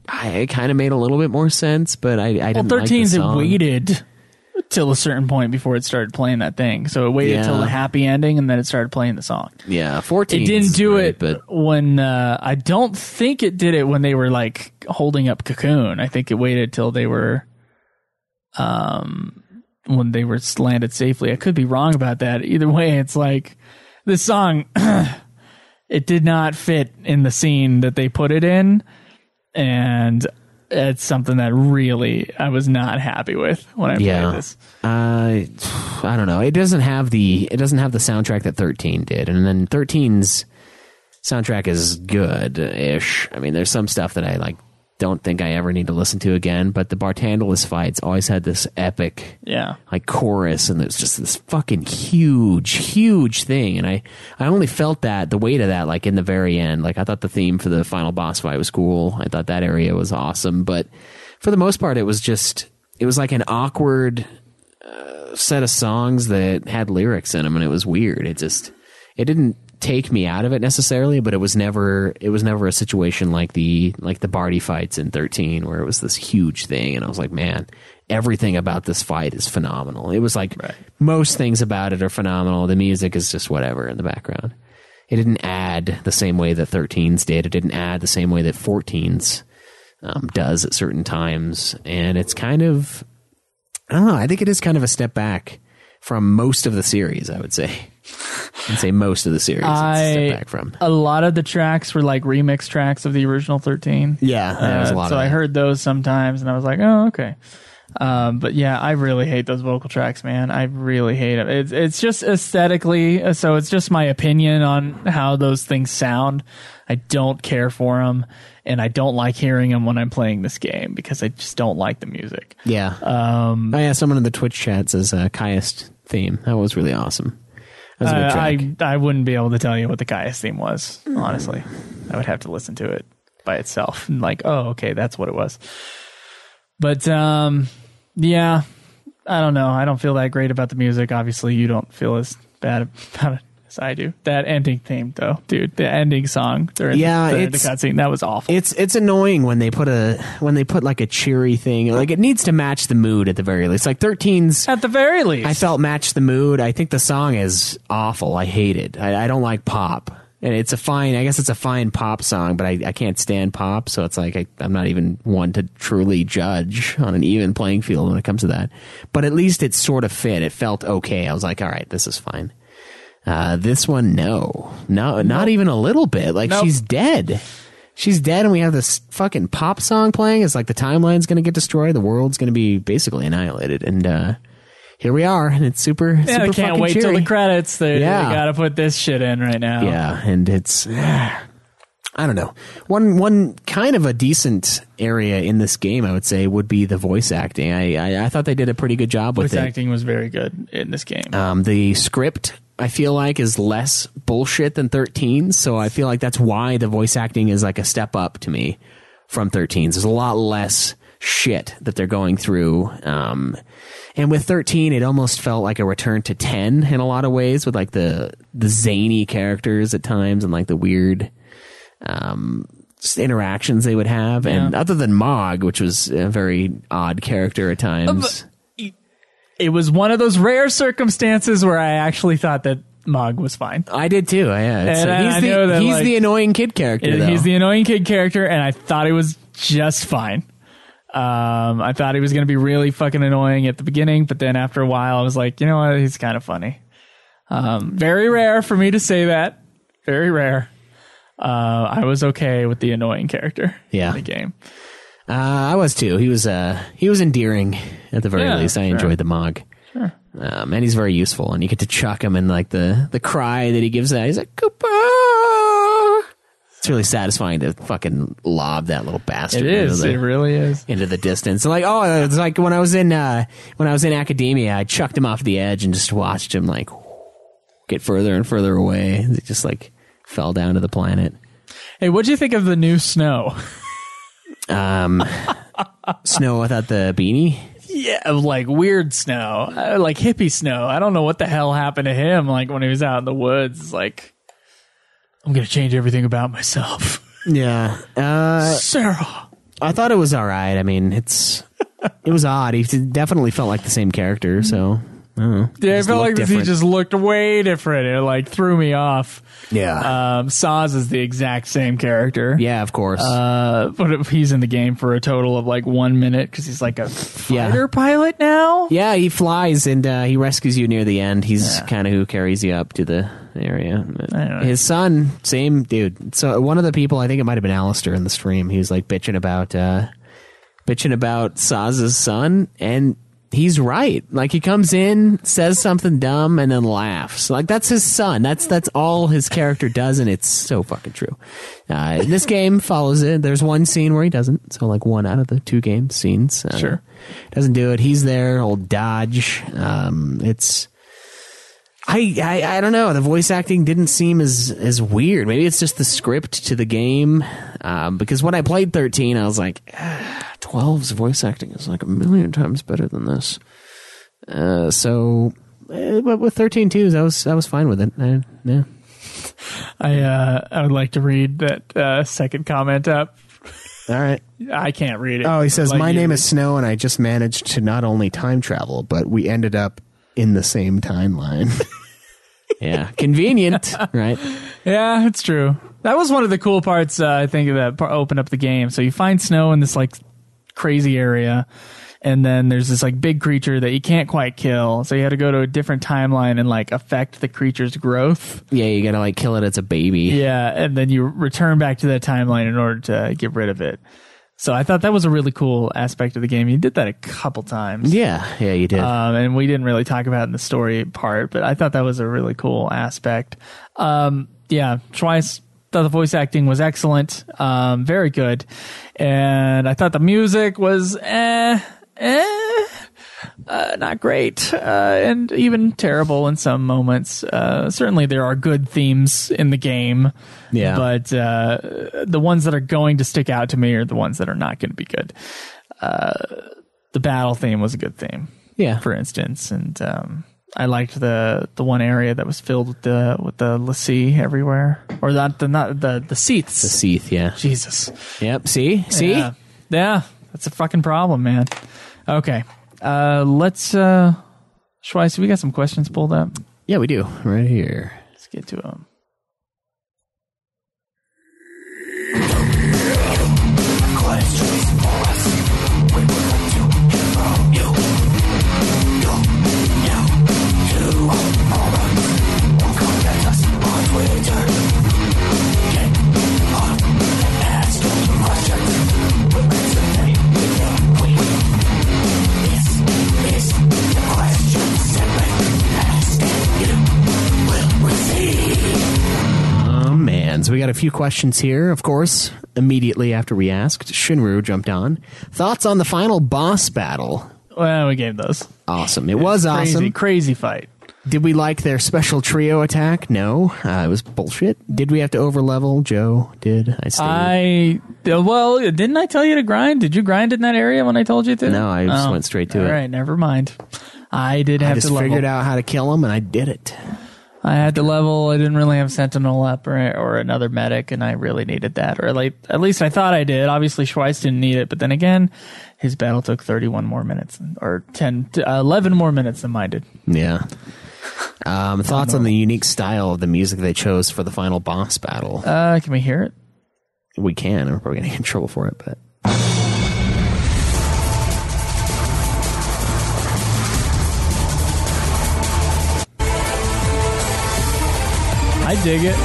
kind of made a little bit more sense, but I didn't. 13's like the song. It waited till a certain point before it started playing that thing. So it waited till the happy ending, and then it started playing the song. Yeah, 14. It didn't do it, but when I don't think it did it when they were like holding up Cocoon. I think it waited till they were, when they were landed safely. I could be wrong about that. Either way, it's like this song. It did not fit in the scene that they put it in, and it's something that really I was not happy with when I played this. I don't know. It doesn't have the soundtrack that 13 did, and then 13's soundtrack is good-ish. I mean, there's some stuff that I don't think I ever need to listen to again, but the Bartandalus fights always had this epic chorus, and there's just this fucking huge thing, and I only felt the weight of that like in the very end. Like, I thought the theme for the final boss fight was cool. I thought that area was awesome, but for the most part it was like an awkward set of songs that had lyrics in them, and it was weird. It didn't take me out of it necessarily, but it was never a situation like the Barty fights in 13 where it was this huge thing, and I was like, man, everything about this fight is phenomenal. It was like most things about it are phenomenal. The music is just whatever in the background. It didn't add the same way that 13's did. It didn't add the same way that 14's does at certain times, and it's kind of, I don't know, I think it is kind of a step back from most of the series, I would say. I'd say most of the series it's a step back from. A lot of the tracks were like remix tracks of the original 13. Yeah, there was a lot of that. I heard those sometimes, and I was like, oh, okay. But yeah, I really hate those vocal tracks, man. I really hate them. It's just aesthetically, so it's just my opinion on how those things sound. I don't care for them, and I don't like hearing them when I'm playing this game because I just don't like the music. Yeah. Someone in the Twitch chat says Kaiest theme. That was really awesome. That was a good track. I wouldn't be able to tell you what the Kaiest theme was, honestly. I would have to listen to it by itself. And like, oh, okay, that's what it was. But, yeah, I don't know. I don't feel that great about the music. Obviously, you don't feel as bad about it as I do. That ending theme, though, dude, the ending song during the cutscene, that was awful. It's annoying when they put like a cheery thing. Like, it needs to match the mood at the very least. Like 13's, at the very least, I felt matched the mood. I think the song is awful. I hate it. I don't like pop. And it's I guess it's a fine pop song, but I can't stand pop, so it's like I'm not even one to truly judge on an even playing field when it comes to that. But at least it sort of fit. It felt okay. I was like, all right, this is fine. This one, no, not even a little bit. Like, she's dead. She's dead, and we have this fucking pop song playing. It's like the timeline's going to get destroyed. The world's going to be basically annihilated. And here we are, and it's super they can't wait cheery. till the credits. They got to put this shit in right now. Yeah, and it's... I don't know. One kind of a decent area in this game, I would say, would be the voice acting. I thought they did a pretty good job with it. Voice acting was very good in this game. The script, I feel like, is less bullshit than 13, so I feel like that's why the voice acting is like a step up to me from 13. There's a lot less shit that they're going through. And with 13, it almost felt like a return to 10 in a lot of ways, with like the zany characters at times and like the weird interactions they would have. And other than Mog, which was a very odd character at times. It was one of those rare circumstances where I actually thought that Mog was fine. I did too. Yeah, he's the annoying kid character. He's the annoying kid character, and I thought he was just fine. I thought he was going to be really fucking annoying at the beginning, but then after a while, I was like, you know what? He's kind of funny. Very rare for me to say that. Very rare. I was okay with the annoying character in the game. I was too. He was endearing at the very least. I enjoyed the Mog. Sure. And he's very useful, and you get to chuck him, and like the cry that he gives out, he's like, Koopa! It's really satisfying to fucking lob that little bastard. It is. It really is. Into the distance. And like, it's like when I was in academia, I chucked him off the edge and just watched him like get further and further away. It just like fell down to the planet. Hey, what'd you think of the new Snow? Snow without the beanie? Yeah, like weird Snow, like hippie Snow. I don't know what the hell happened to him. Like when he was out in the woods, it's like, I'm gonna change everything about myself. Yeah, Sarah. I thought it was all right. I mean, it was odd. He definitely felt like the same character. So I don't know. Yeah, it felt like he just looked way different. It like threw me off. Yeah. Saz is the exact same character. Yeah, of course. But he's in the game for a total of like 1 minute because he's like a fighter pilot now. Yeah, he flies and he rescues you near the end. He's kind of who carries you up to the area. His son, same dude. So one of the people, I think it might have been Alistair in the stream, he was like bitching about Saz's son, and he's right. Like, he comes in, says something dumb, and then laughs. Like, that's his son. That's all his character does, and it's so fucking true. This game follows it. There's one scene where he doesn't. So, like, 1 out of the 2 game scenes. Sure. Doesn't do it. He's there, old Dodge. I don't know. The voice acting didn't seem as weird. Maybe it's just the script to the game. Because when I played 13, I was like, 12's voice acting is like 1,000,000 times better than this. But with 13 too, I was fine with it. Yeah. I would like to read that second comment up. All right. I can't read it. Oh, he says, my name is Snow, and I just managed to not only time travel, but we ended up in the same timeline. Yeah, convenient, right? Yeah, it's true. That was one of the cool parts, I think, that opened up the game. So you find Snow in this like crazy area, and then there's this like big creature that you can't quite kill. So you had to go to a different timeline and like affect the creature's growth. Yeah, you gotta like kill it as a baby. Yeah, and then you return back to that timeline in order to get rid of it. So I thought that was a really cool aspect of the game. You did that a couple times. Yeah, you did. And we didn't really talk about it in the story part, but I thought that was a really cool aspect. Twice thought the voice acting was excellent, very good. And I thought the music was not great, and even terrible in some moments. Certainly there are good themes in the game, but the ones that are going to stick out to me are the ones that are not going to be good. The battle theme was a good theme, for instance, and I liked the one area that was filled with the lassie everywhere, or the seats. The seath, yeah. Jesus. Yep. See. Yeah, that's a fucking problem, man. Okay. Let's Schweiss, we got some questions pulled up. Yeah, we do. Right here. Let's get to them. friends, we got a few questions here. Of course, immediately after we asked, Shinru jumped on. Thoughts on the final boss battle? Well, we gave those. Awesome. It was awesome. Crazy fight. Did we like their special trio attack? No. It was bullshit. Did we have to overlevel? Joe did. I stayed. Well, didn't I tell you to grind? Did you grind in that area when I told you to? No, I just went straight to it. All right, never mind. I did have to level. I just figured out how to kill him, and I did it. I had to level. I didn't really have Sentinel up or another medic, and I really needed that. Or at least I thought I did. Obviously, Schweiss didn't need it, but then again, his battle took 31 more minutes, or 11 more minutes than mine did. Yeah. Thoughts on the unique style of the music they chose for the final boss battle? Can we hear it? We can. We're probably going to get in trouble for it, but... I dig it.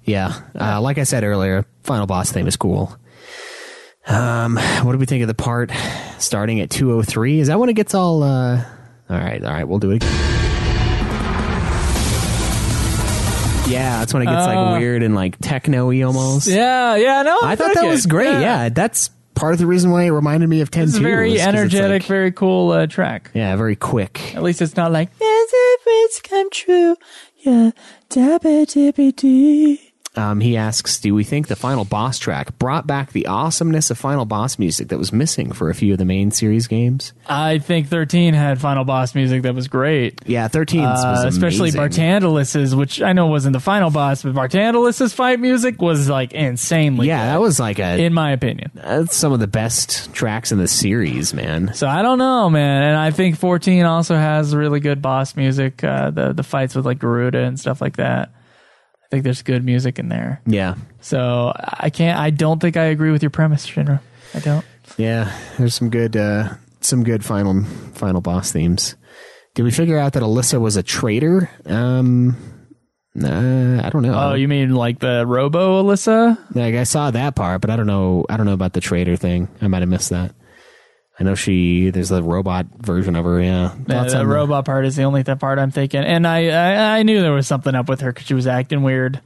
Yeah. Like I said earlier, final boss theme is cool. What do we think of the part starting at 2:03? Is that when it gets all... All right, we'll do it again. Yeah, that's when it gets like weird and like techno-y almost. Yeah, no. I thought that was great. Yeah, that's part of the reason why it reminded me of 10-2. It's a very energetic, very cool track. Yeah, very quick. At least it's not like, as if it's come true. Yeah, dabba-dibba-dee. He asks, do we think the final boss track brought back the awesomeness of final boss music that was missing for a few of the main series games? I think 13 had final boss music that was great. Yeah, 13 was amazing. Especially Bartandalus's, which I know wasn't the final boss, but Bartandalus's fight music was like insanely good. That was like in my opinion. That's some of the best tracks in the series, man. So I don't know, man. And I think 14 also has really good boss music, the fights with like Garuda and stuff like that. I think there's good music in there. Yeah. So I don't think I agree with your premise, Shinra. I don't. Yeah, there's some good final boss themes. Did we figure out that Alyssa was a traitor? Nah, I don't know. Oh, you mean like the Robo Alyssa? Like I saw that part, but I don't know about the traitor thing. I might have missed that. I know there's the robot version of her, yeah. The robot part is the only part I'm thinking. And I knew there was something up with her because she was acting weird.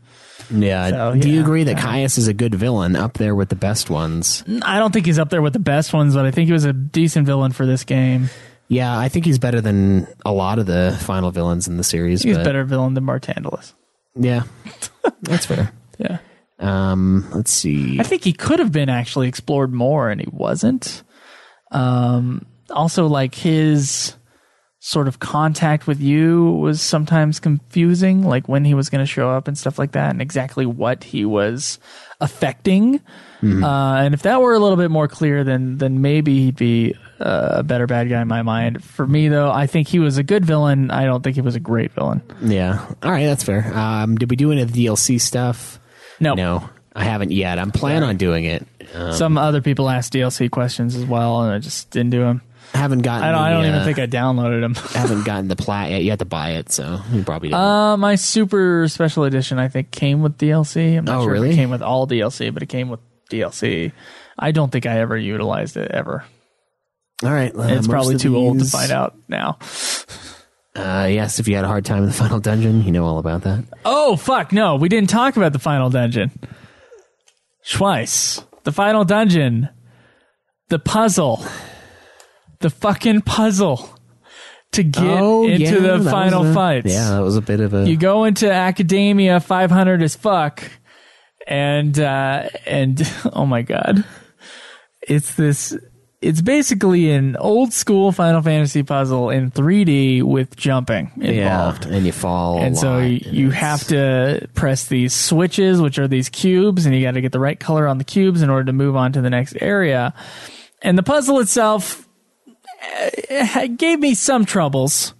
Yeah. So, do you agree that Caius is a good villain, up there with the best ones? I don't think he's up there with the best ones, but I think he was a decent villain for this game. Yeah, I think he's better than a lot of the final villains in the series. He's a better villain than Bartandalus. Yeah, that's fair. Yeah. Let's see. I think he could have been actually explored more, and he wasn't. Also, like his sort of contact with you was sometimes confusing, like when he was going to show up and stuff like that, and exactly what he was affecting. Mm-hmm. And if that were a little bit more clear, then maybe he'd be a better bad guy in my mind. For me, though, I think he was a good villain. I don't think he was a great villain. Yeah. All right, that's fair. Did we do any of the DLC stuff? No. I haven't yet. I'm planning on doing it. Some other people asked DLC questions as well, and I just didn't do them. I haven't gotten. I don't even think I downloaded them. I haven't gotten the plat yet. You have to buy it, so you probably didn't. My super special edition, I think, came with DLC. I'm not sure really? If it came with all DLC, but it came with DLC. I don't think I ever utilized it ever. All right, it's probably too old to find out now. Yes, if you had a hard time in the final dungeon, you know all about that. Oh fuck no, we didn't talk about the final dungeon. Schweiss, the final dungeon, the puzzle. The fucking puzzle to get into the final fights. Yeah, that was a bit of a... You go into Academia 500 as fuck, and oh my god. It's basically an old school Final Fantasy puzzle in 3D with jumping involved. Yeah, and you fall and so you have to press these switches, which are these cubes, and you got to get the right color on the cubes in order to move on to the next area. And the puzzle itself... it gave me some troubles,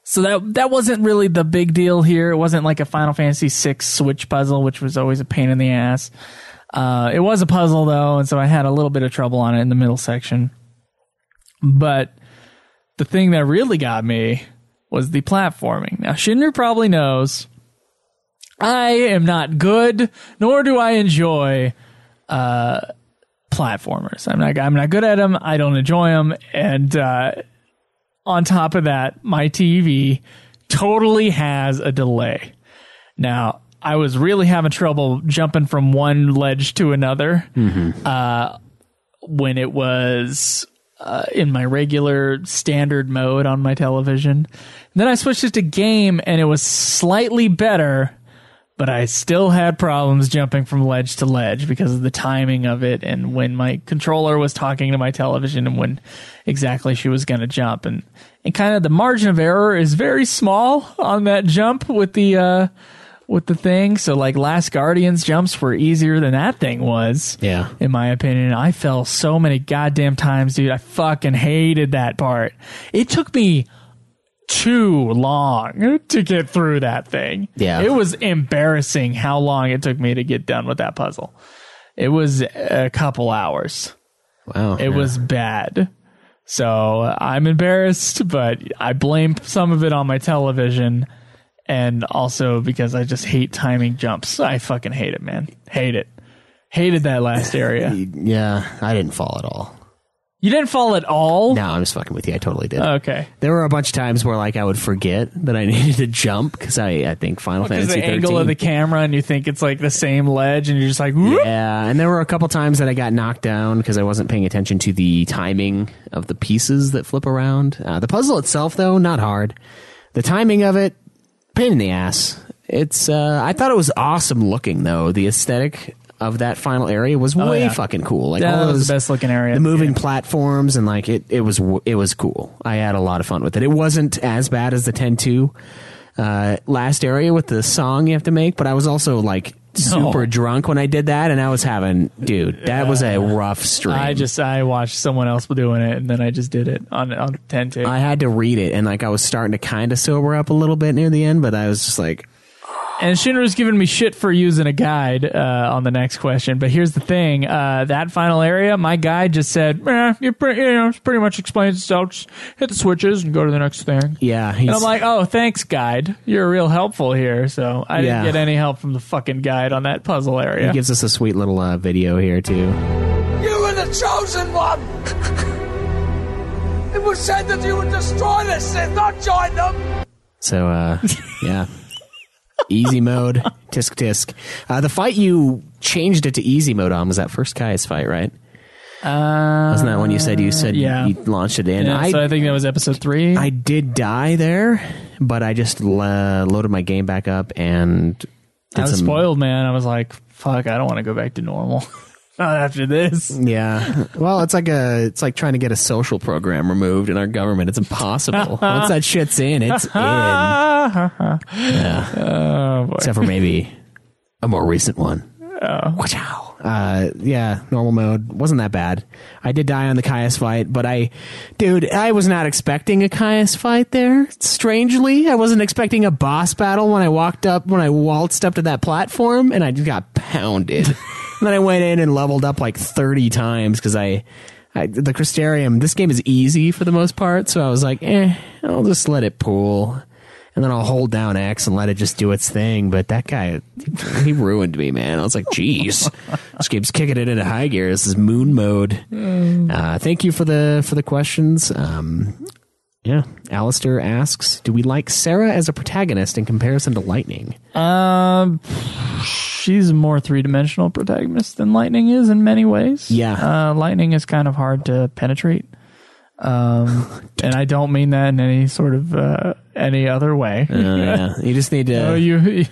so that wasn't really the big deal here. It wasn't like a Final Fantasy VI switch puzzle, which was always a pain in the ass. It was a puzzle though, and so I had a little bit of trouble on it in the middle section. But the thing that really got me was the platforming. Now Shinru probably knows I am not good, nor do I enjoy platformers. I'm not good at them. I don't enjoy them. And on top of that, my TV totally has a delay. Now, I was really having trouble jumping from one ledge to another when it was in my regular standard mode on my television. And then I switched it to game, and it was slightly better, but I still had problems jumping from ledge to ledge because of the timing of it and when my controller was talking to my television and when exactly she was going to jump. And kind of the margin of error is very small on that jump with the thing. So like Last Guardian's jumps were easier than that thing was. Yeah. In my opinion. I fell so many goddamn times, dude. I fucking hated that part. It took me too long to get through that thing. Yeah. It was embarrassing how long it took me to get done with that puzzle. It was a couple hours. Wow. It was bad. So I'm embarrassed, but I blame some of it on my television. And also because I just hate timing jumps. I fucking hate it, man. Hate it. Hated that last area. Yeah, I didn't fall at all. You didn't fall at all? No, I'm just fucking with you. I totally did. Okay. There were a bunch of times where like I would forget that I needed to jump because I think Final Fantasy the XIII. angle of the camera and you think it's like the same ledge and you're just like, whoop. Yeah, and there were a couple times that I got knocked down because I wasn't paying attention to the timing of the pieces that flip around. The puzzle itself, though, not hard. The timing of it, pain in the ass. It's I thought it was awesome looking, though. The aesthetic of that final area was way fucking cool. Like that all was those, the best looking area. The moving platforms and like it was cool. I had a lot of fun with it. It wasn't as bad as the 10-2 last area with the song you have to make, but I was also like super drunk when I did that, and I was having, dude, that was a rough stream. I watched someone else doing it, and then I just did it on 10-2. I had to read it, and like I was starting to kind of sober up a little bit near the end, but I was just like. And Shinra's giving me shit for using a guide on the next question. But here's the thing. That final area, my guide just said, it pretty much explains itself. Just hit the switches and go to the next thing. Yeah. And I'm like, oh, thanks, guide. You're real helpful here. So I didn't get any help from the fucking guide on that puzzle area. He gives us a sweet little video here, too. You were the chosen one! It was said that you would destroy the Sith, not join them! So, yeah. Easy mode, tisk tisk. The fight you changed it to easy mode on was that first Caius fight, right? Wasn't that when you said you launched it in? Yeah, so I think that was episode 3. I did die there, but I just loaded my game back up and I was spoiled, man. I was like, fuck, I don't want to go back to normal. Not after this. Yeah. Well, it's like trying to get a social program removed in our government. It's impossible. Once that shit's in, it's in. Yeah. Oh, boy. Except for maybe a more recent one. Watch out. Yeah, normal mode. Wasn't that bad. I did die on the Caius fight, but I was not expecting a Caius fight there. Strangely, I wasn't expecting a boss battle when I waltzed up to that platform, and I just got pounded. And then I went in and leveled up like 30 times because the Crystarium, this game is easy for the most part, so I was like, I'll just let it pool. And then I'll hold down X and let it just do its thing. But that guy, he ruined me, man. I was like, geez, this game's kicking it into high gear. This is moon mode. Thank you for the questions. Yeah. Alistair asks, do we like Sarah as a protagonist in comparison to Lightning? She's a more three-dimensional protagonist than Lightning is in many ways. Yeah. Lightning is kind of hard to penetrate. And I don't mean that in any sort of any other way. Yeah. You just need to you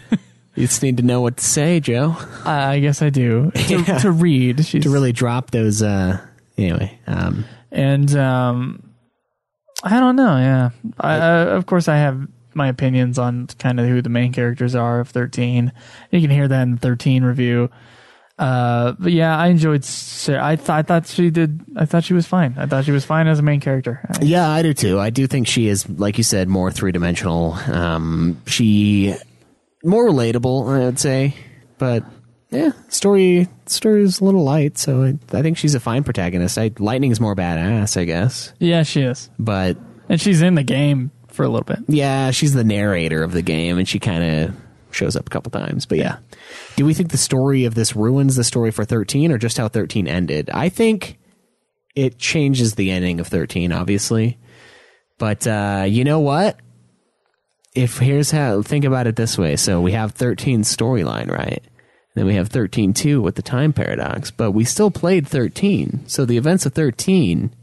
just need to know what to say, Joe. I guess I do. To read. To really drop those anyway. And I don't know, yeah. Of course I have my opinions on kind of who the main characters are of 13. You can hear that in the 13 review. But yeah, I enjoyed Sarah. I thought she was fine. I thought she was fine as a main character. Yeah, I do too. I do think she is, like you said, more three-dimensional. She more relatable, I would say. But yeah, story is a little light, so I think she's a fine protagonist. Lightning's more badass, I guess. Yeah, she is. And she's in the game for a little bit. Yeah, she's the narrator of the game, and she kind of shows up a couple times. But yeah. Do we think the story of this ruins the story for 13 or just how 13 ended? I think it changes the ending of 13, obviously. But you know what? here's how, think about it this way. So we have 13 storyline, right? Then we have 13-2 with the time paradox, but we still played 13. So the events of 13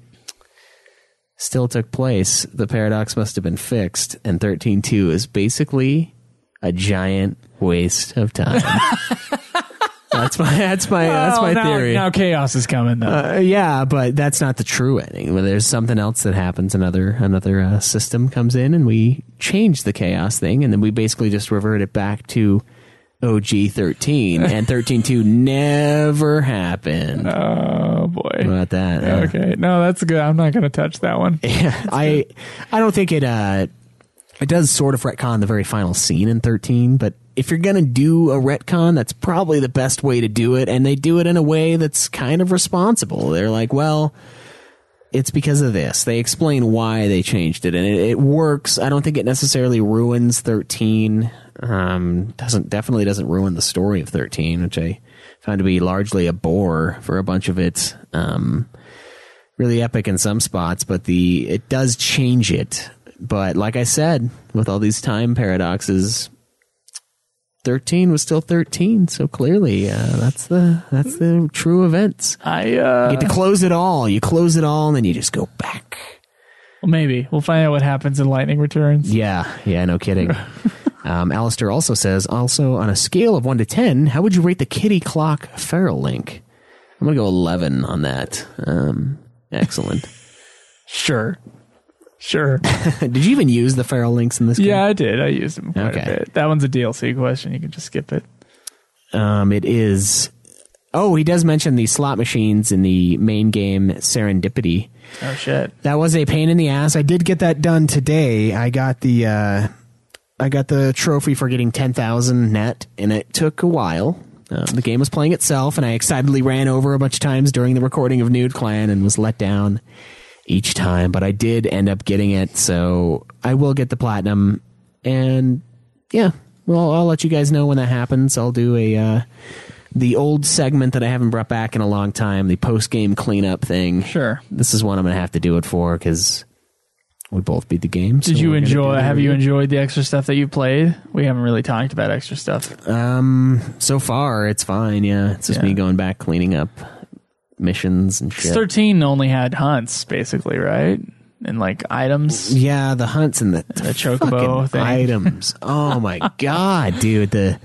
still took place. The paradox must have been fixed, and 13-2 is basically a giant waste of time. That's my theory. Now chaos is coming, though. Yeah, but that's not the true ending. When there's something else that happens, another system comes in, and we change the chaos thing, and then we basically just revert it back to OG 13, and 13-2 never happened. Oh boy! How about that? Okay, no, that's good. I'm not going to touch that one. Yeah, I don't think it. It does sort of retcon the very final scene in 13, but if you're going to do a retcon, that's probably the best way to do it, and they do it in a way that's kind of responsible. They're like, well, it's because of this. They explain why they changed it, and it works. I don't think it necessarily ruins 13. Definitely doesn't ruin the story of 13, which I found to be largely a bore for a bunch of it. Really epic in some spots, but it does change it. But like I said, with all these time paradoxes, 13 was still 13. So clearly, that's the true events. You get to close it all. You close it all, and then you just go back. Well, maybe we'll find out what happens in Lightning Returns. Yeah, no kidding. Alistair also says, on a scale of 1 to 10, how would you rate the Kitty Clock Feral Link? I'm going to go 11 on that. Excellent. Sure. Did you even use the feral links in this game? Yeah, I did. I used them quite a bit. That one's a DLC question. You can just skip it. It is. Oh, he does mention the slot machines in the main game Serendipity. Oh, shit. That was a pain in the ass. I did get that done today. I got the trophy for getting 10,000 net, and it took a while. The game was playing itself, and I excitedly ran over a bunch of times during the recording of Nude Clan and was let down each time, but I did end up getting it, so I will get the platinum, and yeah, well, I'll let you guys know when that happens. I'll do the old segment that I haven't brought back in a long time, the post-game cleanup thing. Sure. This is one I'm going to have to do it for, because we both beat the game. Have you enjoyed the extra stuff that you played? We haven't really talked about extra stuff. So far, it's fine, yeah. It's just me going back, cleaning up missions and shit. 13 only had hunts, basically, right? And like items. Yeah, the hunts and the chocobo thing. Items. Oh my god, dude. The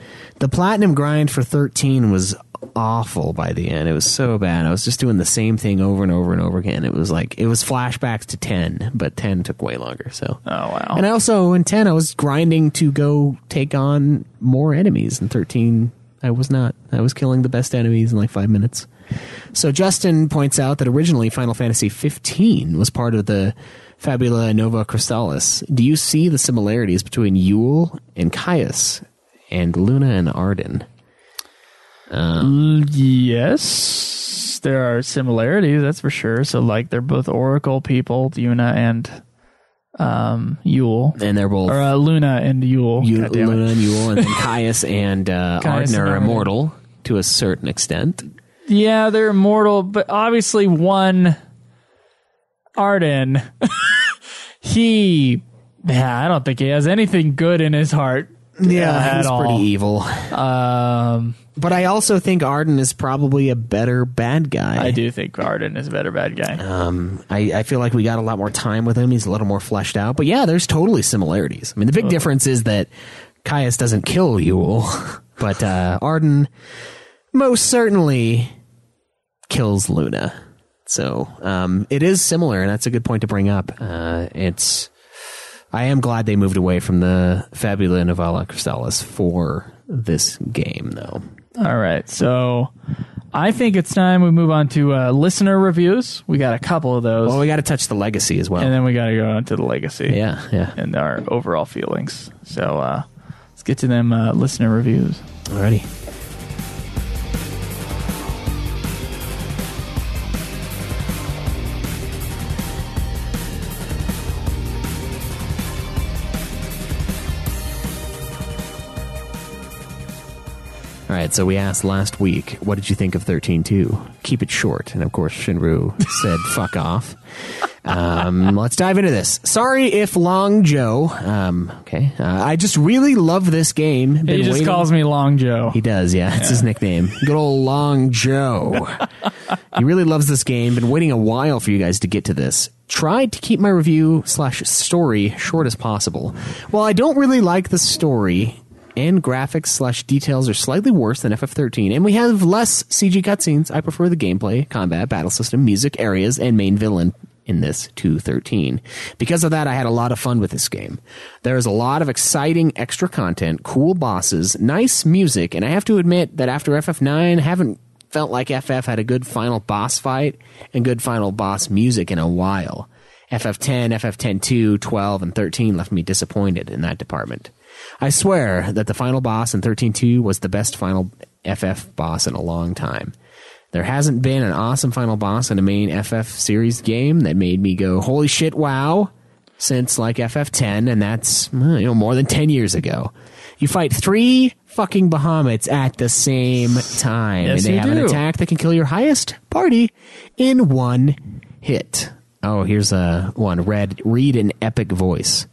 platinum grind for 13 was awful by the end. It was so bad. I was just doing the same thing over and over and over again. It was flashbacks to 10, but 10 took way longer. So. Oh wow. And also in 10 I was grinding to go take on more enemies. In 13 I was not. I was killing the best enemies in like 5 minutes. So Justin points out that originally Final Fantasy XV was part of the Fabula Nova Crystallis. Do you see the similarities between Yule and Caius and Luna and Arden? Yes, there are similarities, that's for sure. So like they're both Oracle people, Yuna and Yule. And they're both... Or Luna and Yule. Luna and Yule, and then Caius and Arden are immortal to a certain extent. Yeah, they're immortal, but obviously one, Arden, I don't think he has anything good in his heart. Yeah, he's pretty evil. But I also think Arden is probably a better bad guy. I do think Arden is a better bad guy. I feel like we got a lot more time with him. He's a little more fleshed out. But yeah, there's totally similarities. I mean, the big difference is that Caius doesn't kill Yule, but Arden most certainly kills Luna. So it is similar, and that's a good point to bring up. I am glad they moved away from the Fabula Novella Crystallis for this game, though. All right, so I think it's time we move on to listener reviews. We got a couple of those. Well, we got to touch the legacy as well. And then we got to go on to the legacy. Yeah. And our overall feelings. So let's get to them listener reviews. Alrighty. All right, so we asked last week, what did you think of 13-2? Keep it short. And of course, Shinru said, fuck off. Let's dive into this. Sorry if Long Joe. Okay. I just really love this game. He just calls me Long Joe. He does, yeah. It's his nickname. Good old Long Joe. He really loves this game. Been waiting a while for you guys to get to this. Tried to keep my review/story short as possible. While I don't really like the story, and graphics/details are slightly worse than FF13, and we have less CG cutscenes, I prefer the gameplay, combat, battle system, music, areas, and main villain in this 2.13. Because of that, I had a lot of fun with this game. There's a lot of exciting extra content, cool bosses, nice music, and I have to admit that after FF9, I haven't felt like FF had a good final boss fight and good final boss music in a while. FF10, FF10-2, 12, and 13 left me disappointed in that department. I swear that the final boss in 13-2 was the best final FF boss in a long time. There hasn't been an awesome final boss in a main FF series game that made me go, holy shit, wow, since like FF10, and that's more than 10 years ago. You fight 3 fucking Bahamut's at the same time, yes, and they have an attack that can kill your highest party in one hit. Oh, here's one. Read an epic voice.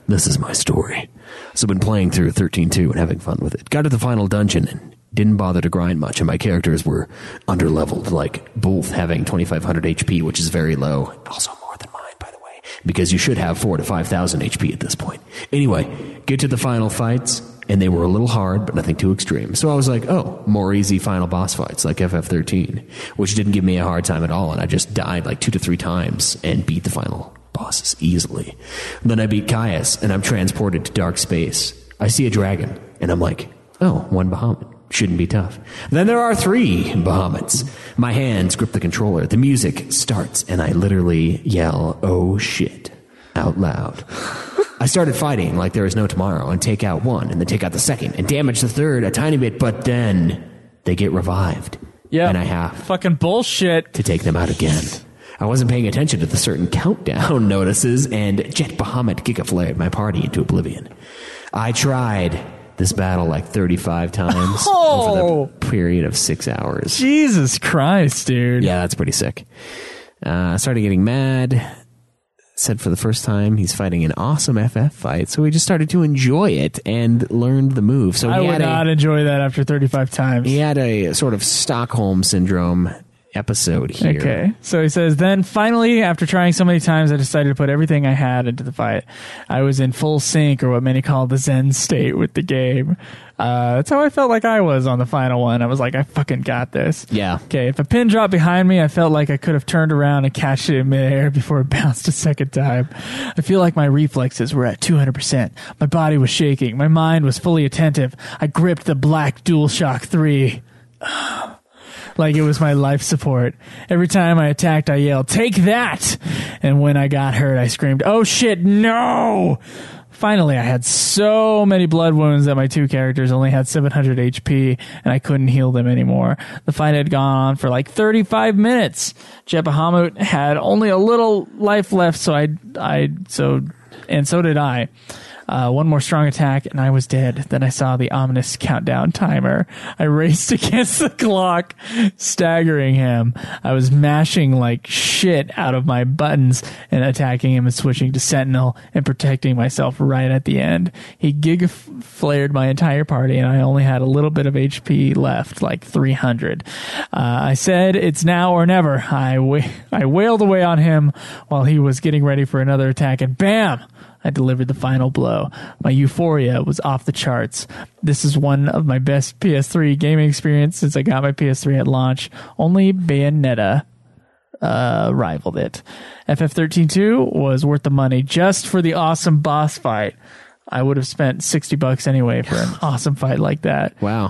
This is my story. So I've been playing through 13-2 and having fun with it. Got to the final dungeon and didn't bother to grind much, and my characters were underleveled, like both having 2,500 HP, which is very low. Also more than mine, by the way, because you should have 4,000 to 5,000 HP at this point. Anyway, get to the final fights, and they were a little hard, but nothing too extreme. So I was like, oh, more easy final boss fights like FF13, which didn't give me a hard time at all, and I just died like 2 to 3 times and beat the final bosses easily. Then I beat Caius, and I'm transported to dark space. I see a dragon, and I'm like, oh, 1 Bahamut. Shouldn't be tough. Then there are 3 Bahamuts. My hands grip the controller. The music starts, and I literally yell, oh shit, out loud. I started fighting like there is no tomorrow, and take out 1, and then take out the 2nd, and damage the 3rd a tiny bit, but then they get revived. Yeah. And I have fucking bullshit to take them out again. I wasn't paying attention to the certain countdown notices, and Jet Bahamut gigaflared my party into oblivion. I tried this battle like 35 times over the period of 6 hours. Jesus Christ, dude. Yeah, that's pretty sick. I started getting mad. Said for the first time he's fighting an awesome FF fight, so we just started to enjoy it and learned the move. So I would not enjoy that after 35 times. He had a sort of Stockholm Syndrome episode here. Okay. So he says, then finally, after trying so many times, I decided to put everything I had into the fight. I was in full sync, or what many call the Zen state, with the game. That's how I felt like I was on the final one. I was like, I fucking got this. Yeah. Okay, if a pin dropped behind me, I felt like I could have turned around and catched it in midair before it bounced a second time. I feel like my reflexes were at 200%. My body was shaking. My mind was fully attentive. I gripped the black DualShock 3. Like it was my life support. Every time I attacked, I yelled, take that! And when I got hurt, I screamed, oh shit, no! Finally, I had so many blood wounds that my 2 characters only had 700 HP, and I couldn't heal them anymore. The fight had gone on for like 35 minutes. Jet Bahamut had only a little life left, so so did I. One more strong attack, and I was dead. Then I saw the ominous countdown timer. I raced against the clock, staggering him. I was mashing like shit out of my buttons and attacking him and switching to Sentinel and protecting myself right at the end. He giga-flared my entire party, and I only had a little bit of HP left, like 300. I said, it's now or never. I wailed away on him while he was getting ready for another attack, and bam! I delivered the final blow. My euphoria was off the charts. This is one of my best PS3 gaming experience since I got my PS3 at launch. Only Bayonetta rivaled it. FF13-2 was worth the money just for the awesome boss fight. I would have spent $60 anyway for an awesome fight like that. Wow.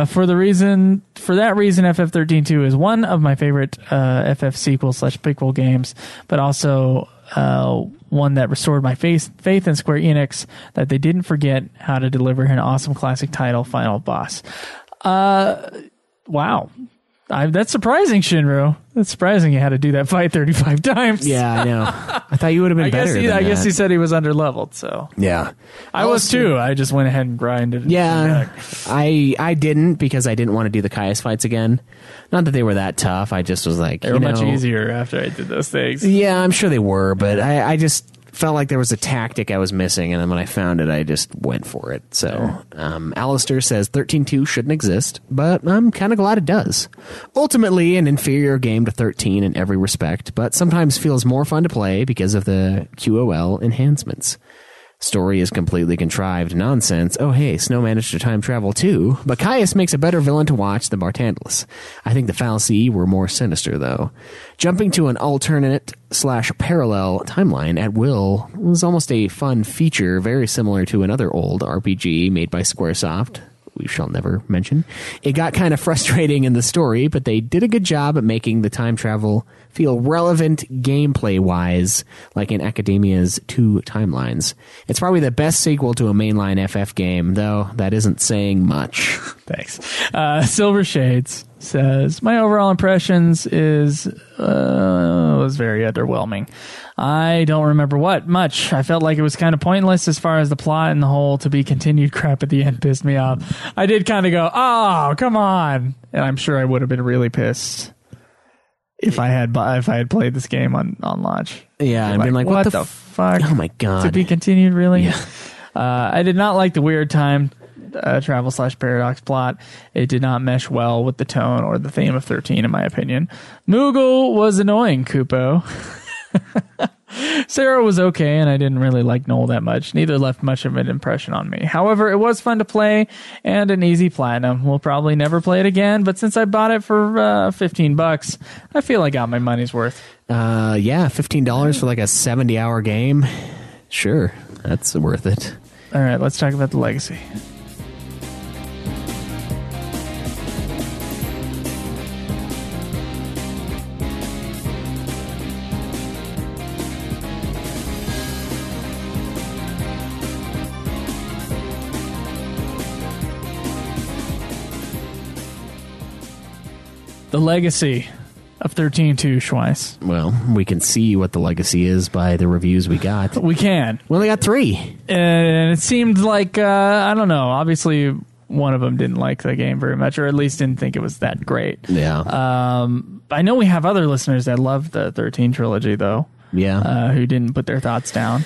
For that reason, FF13-2 is one of my favorite FF sequel/prequel games, but also one that restored my faith in Square Enix, that they didn't forget how to deliver an awesome classic title final boss. Wow. That's surprising, Shinru. That's surprising you had to do that fight 35 times. Yeah, I know. I thought you would have been better than I guess that. he said he was underleveled, so. Yeah. I was too. I just went ahead and grinded. Yeah, I didn't because I didn't want to do the Caius fights again. Not that they were that tough. I just was like, they were much easier after I did those things. Yeah, I'm sure they were, but I just felt like there was a tactic I was missing, and then when I found it, I just went for it. So, Alistair says 13.2 shouldn't exist, but I'm kind of glad it does. Ultimately, an inferior game to 13 in every respect, but sometimes feels more fun to play because of the QOL enhancements. Story is completely contrived nonsense. Oh, hey, Snow managed to time travel too, but Caius makes a better villain to watch than Bartandless. I think the fallacy were more sinister, though. Jumping to an alternate/parallel timeline at will was almost a fun feature, very similar to another old RPG made by Squaresoft. We shall never mention. It got kind of frustrating in the story, but they did a good job at making the time travel feel relevant gameplay-wise, like in Academia's 2 timelines. It's probably the best sequel to a mainline FF game, though that isn't saying much. Thanks. Silver Shades says, my overall impressions was very underwhelming. I don't remember much. I felt like it was kind of pointless as far as the plot and the whole to be continued crap at the end pissed me off. I did kind of go, oh, come on. And I'm sure I would have been really pissed if I had played this game on launch. Yeah, I've been like, what the fuck? Oh my God. To be continued, really? Yeah. I did not like the weird time travel/paradox plot. It did not mesh well with the tone or the theme of 13, in my opinion. Moogle was annoying, Kupo. Sarah was okay, and I didn't really like Noel that much. Neither left much of an impression on me. However, it was fun to play and an easy platinum. We'll probably never play it again, but since I bought it for $15, I feel I got my money's worth. Yeah, $15 for like a 70-hour game. Sure, that's worth it. All right, let's talk about the legacy. The legacy of 13.2, Schweiss. Well, we can see what the legacy is by the reviews we got. We can. We only got 3. And it seemed like, I don't know, obviously one of them didn't like the game very much, or at least didn't think it was that great. Yeah. I know we have other listeners that love the 13 trilogy, though. Yeah. Who didn't put their thoughts down.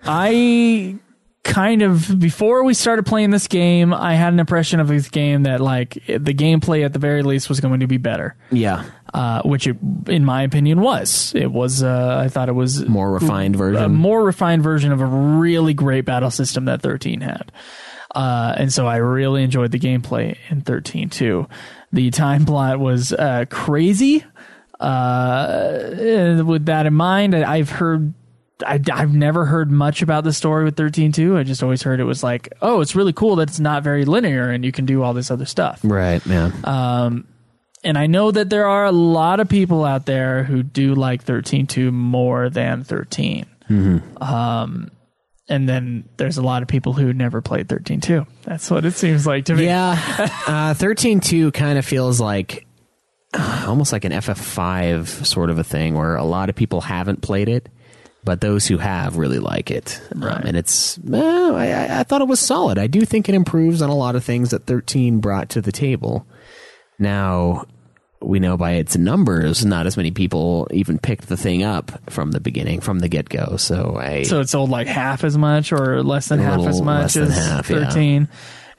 I kind of, before we started playing this game, I had an impression of this game that, like, the gameplay at the very least was going to be better. Yeah. Which it, in my opinion, was. It was, I thought it was... More refined version. A more refined version of a really great battle system that 13 had. And so I really enjoyed the gameplay in 13.2. The time plot was crazy. With that in mind, I've never heard much about the story with 13.2. I just always heard it was like, oh, it's really cool that it's not very linear and you can do all this other stuff. Right, man. And I know that there are a lot of people out there who do like 13.2 more than 13. Mm-hmm. And then there's a lot of people who never played 13.2. That's what it seems like to me. Yeah. 13.2 kind of feels like almost like an FF5 sort of a thing where a lot of people haven't played it, but those who have really like it. Right. And it's, I thought it was solid. I do think it improves on a lot of things that 13 brought to the table. Now, we know by its numbers, not as many people even picked the thing up from the beginning, from the get-go. So it sold like half as much or less than half as much as 13. Yeah.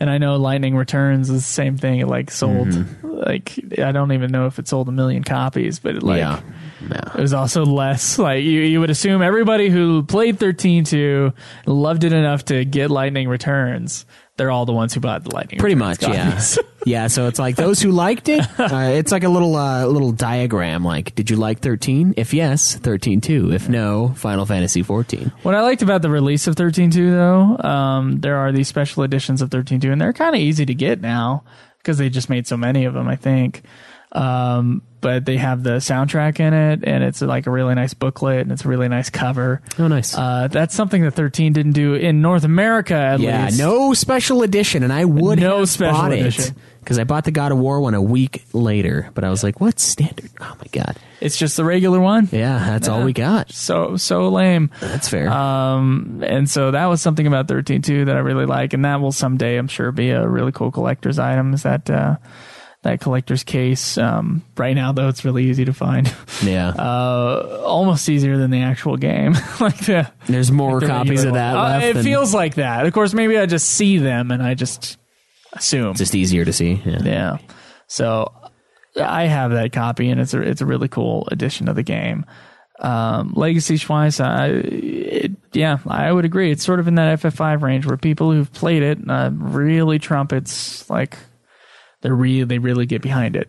And I know Lightning Returns is the same thing. It like sold, like, I don't even know if it sold 1 million copies, but it like, it was also less. Like, you would assume everybody who played 13.2 loved it enough to get Lightning Returns. They're all the ones who bought the Lightning Pretty Returns much, copies. yeah. Yeah, so it's like those who liked it, it's like a little diagram. Like, did you like 13? If yes, 13.2. If no, Final Fantasy XIV. What I liked about the release of 13.2, though, there are these special editions of 13.2, and they're kind of easy to get now because they just made so many of them, I think. But they have the soundtrack in it, and it's like a really nice booklet, and it's a really nice cover. Oh, nice. That's something that 13 didn't do in North America, at least. Yeah, no special edition, and I would have bought it Because I bought the God of War one a week later, but I was like, what's standard? Oh my God. It's just the regular one? Yeah, that's all we got. So lame. That's fair. And so that was something about 13-2 that I really like, and that will someday, I'm sure, be a really cool collector's item, is that collector's case. Right now, though, it's really easy to find. Yeah. Almost easier than the actual game. There's more copies of that left. It feels like that. Of course, maybe I just see them and I just assume. Just easier to see. Yeah. So I have that copy, and it's a really cool addition to the game. Legacy Schweiss, I would agree. It's sort of in that FF5 range where people who've played it really trumpets, like they really get behind it.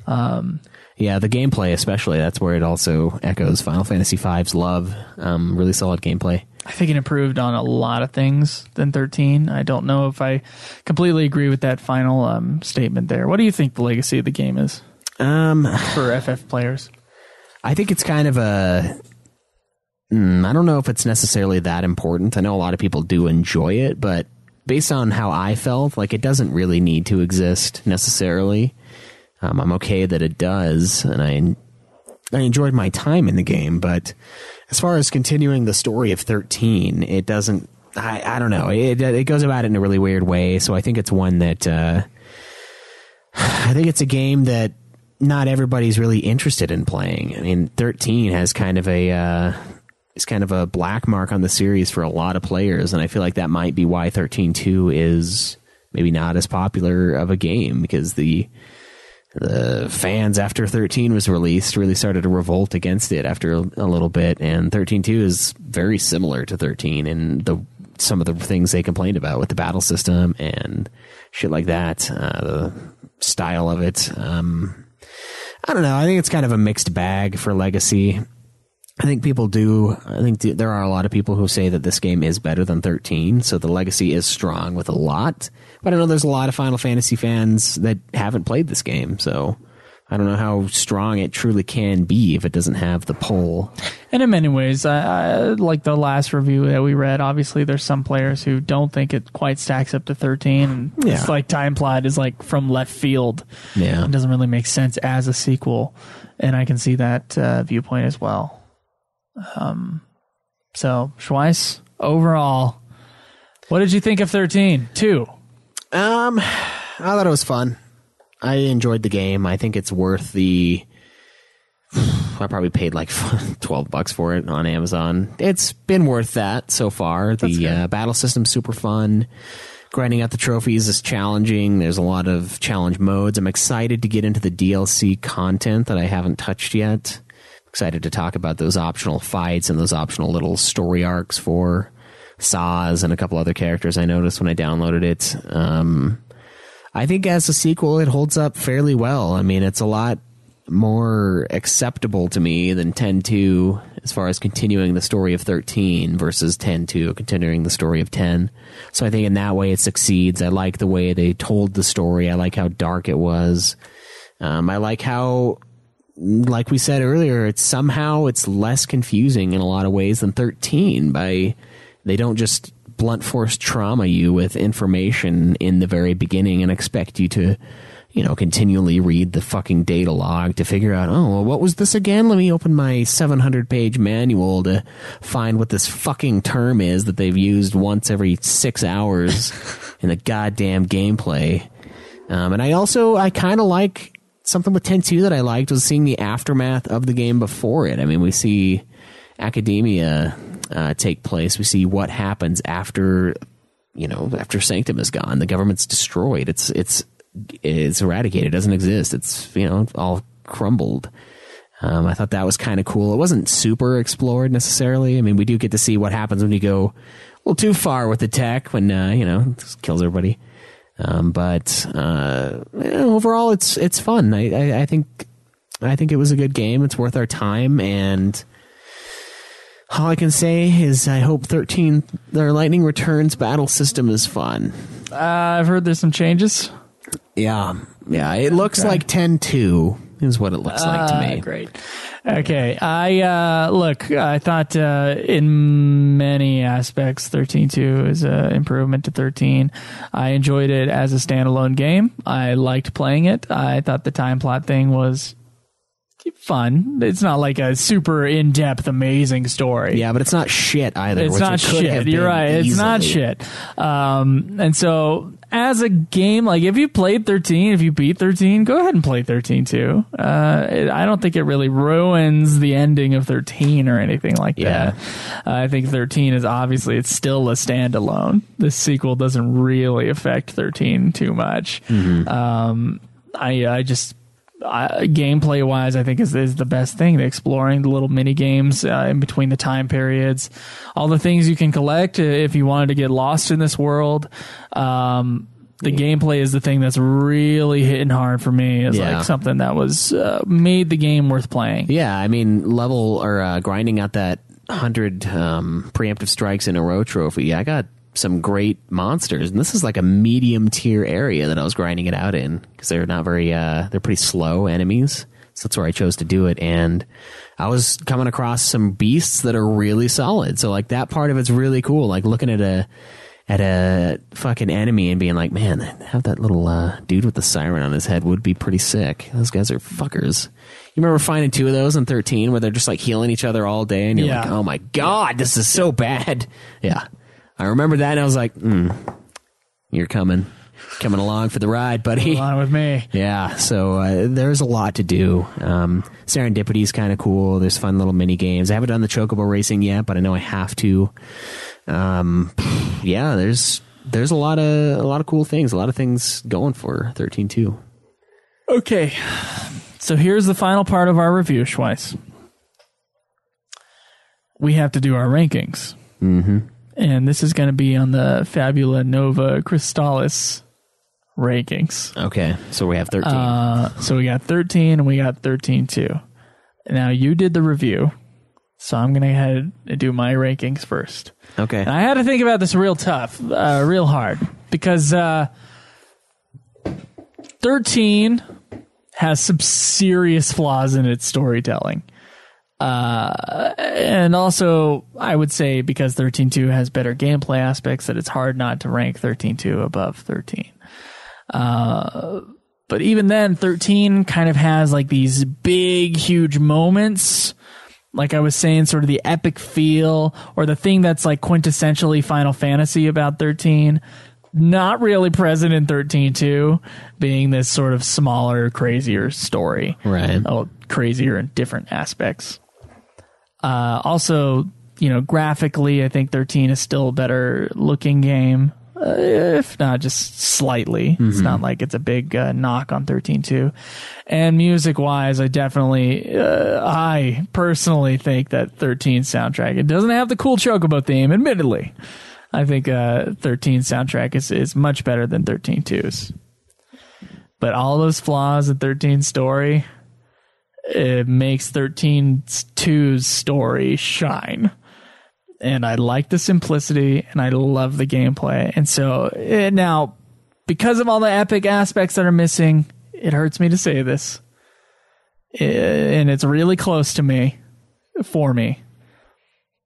Yeah, the gameplay especially, that's where it also echoes Final Fantasy V's love. Really solid gameplay. I think it improved on a lot of things than 13. I don't know if I completely agree with that final statement there. What do you think the legacy of the game is for FF players? I think it's kind of I don't know if it's necessarily that important. I know a lot of people do enjoy it, but based on how I felt, like it doesn't really need to exist necessarily. I'm okay that it does, and I enjoyed my time in the game, but as far as continuing the story of 13, it doesn't, I don't know, it goes about it in a really weird way, so I think it's one that, I think it's a game that not everybody's really interested in playing. I mean, 13 has kind of a black mark on the series for a lot of players, and I feel like that might be why 13-2 is maybe not as popular of a game, because the fans after 13 was released really started to revolt against it after a little bit, and 13-2 is very similar to 13 in some of the things they complained about with the battle system and shit like that, the style of it. I don't know. I think it's kind of a mixed bag for Legacy. I think there are a lot of people who say that this game is better than 13, so the Legacy is strong with a lot. But I know there's a lot of Final Fantasy fans that haven't played this game, so I don't know how strong it truly can be if it doesn't have the pull. And in many ways, I like the last review that we read, obviously there's some players who don't think it quite stacks up to 13. And it's like Time Plot is like from left field. Yeah. It doesn't really make sense as a sequel, and I can see that viewpoint as well. So, Schweiss, overall, what did you think of 13-2? I thought it was fun. I enjoyed the game. I think it's worth I probably paid like $12 for it on Amazon. It's been worth that so far. The battle system's super fun. Grinding out the trophies is challenging. There's a lot of challenge modes. I'm excited to get into the DLC content that I haven't touched yet. Excited to talk about those optional fights and those optional little story arcs for Saz and a couple other characters I noticed when I downloaded it. I think as a sequel, it holds up fairly well. I mean, it's a lot more acceptable to me than 10-2 as far as continuing the story of 13 versus 10-2 continuing the story of 10. So I think in that way it succeeds. I like the way they told the story. I like how dark it was. I like how, like we said earlier, it's less confusing in a lot of ways than 13. They don't just blunt force trauma you with information in the very beginning and expect you to, continually read the fucking data log to figure out, oh, well, what was this again? Let me open my 700-page manual to find what this fucking term is that they've used once every 6 hours in the goddamn gameplay. And I kind of like something with 10-2 that I liked was seeing the aftermath of the game before it. I mean, we see academia take place. We see what happens after Sanctum is gone. The government's destroyed. It's eradicated. It doesn't exist. It's, all crumbled. I thought that was kind of cool. It wasn't super explored necessarily. I mean, we do get to see what happens when you go a little too far with the tech when, just kills everybody. But overall it's fun. I think it was a good game. It's worth our time, and all I can say is I hope 13, their Lightning Returns battle system is fun. I've heard there's some changes. Yeah. It looks like 10-2. is what it looks like to me. Great. Okay. I thought in many aspects 13.2 is an improvement to 13. I enjoyed it as a standalone game. I liked playing it. I thought the time plot thing was fun. It's not like a super in-depth, amazing story. Yeah, but it's not shit either. It's not shit. You're right. It's not shit. And so, as a game, like if you played 13, if you beat 13, go ahead and play 13 too. I don't think it really ruins the ending of 13 or anything like that. I think 13 is obviously, it's still a standalone. This sequel doesn't really affect 13 too much. Gameplay wise, I think is the best thing. Exploring the little mini games in between the time periods, all the things you can collect if you wanted to get lost in this world. The gameplay is the thing that's really hitting hard for me. It's like something that was made the game worth playing. Yeah, I mean, grinding out that 100 preemptive strikes in a row trophy. I got some great monsters, and this is like a medium tier area that I was grinding it out in, because they're not very they're pretty slow enemies, so that's where I chose to do it. And I was coming across some beasts that are really solid, so like that part of it's really cool, like looking at a fucking enemy and being like, man, have that little dude with the siren on his head would be pretty sick. Those guys are fuckers. You remember finding 2 of those in 13 where they're just like healing each other all day, and you're like, oh my god, this is so bad. I remember that, and I was like, you're coming along for the ride, buddy. Come along with me. Yeah, so there's a lot to do. Serendipity is kind of cool. There's fun little mini games. I haven't done the chocobo racing yet, but I know I have to. There's a lot of cool things. A lot of things going for 13.2. Okay, so here's the final part of our review, Schweiss. We have to do our rankings. And this is going to be on the Fabula Nova Crystallis rankings. Okay, so we have 13. So we got 13 and we got 13.2. Now, you did the review, so I'm going to go ahead and do my rankings first. Okay. And I had to think about this real hard, because 13 has some serious flaws in its storytelling. And also, I would say because 13.2 has better gameplay aspects, that it's hard not to rank 13.2 above 13. But even then, 13 kind of has like these big, huge moments. Like I was saying, sort of the epic feel, or the thing that's like quintessentially Final Fantasy about 13. Not really present in 13.2, being this sort of smaller, crazier story. Right. Oh, crazier in different aspects. Also, graphically, I think 13 is still a better looking game, if not just slightly. It's not like it's a big knock on 13.2. And music-wise, I personally think that 13 soundtrack, it doesn't have the cool chocobo theme, admittedly. I think 13 soundtrack is much better than 13.2's. But all those flaws in 13 story, it makes 13.2's story shine. And I like the simplicity, and I love the gameplay. And so now, because of all the epic aspects that are missing, it hurts me to say this, and it's really close to me, for me.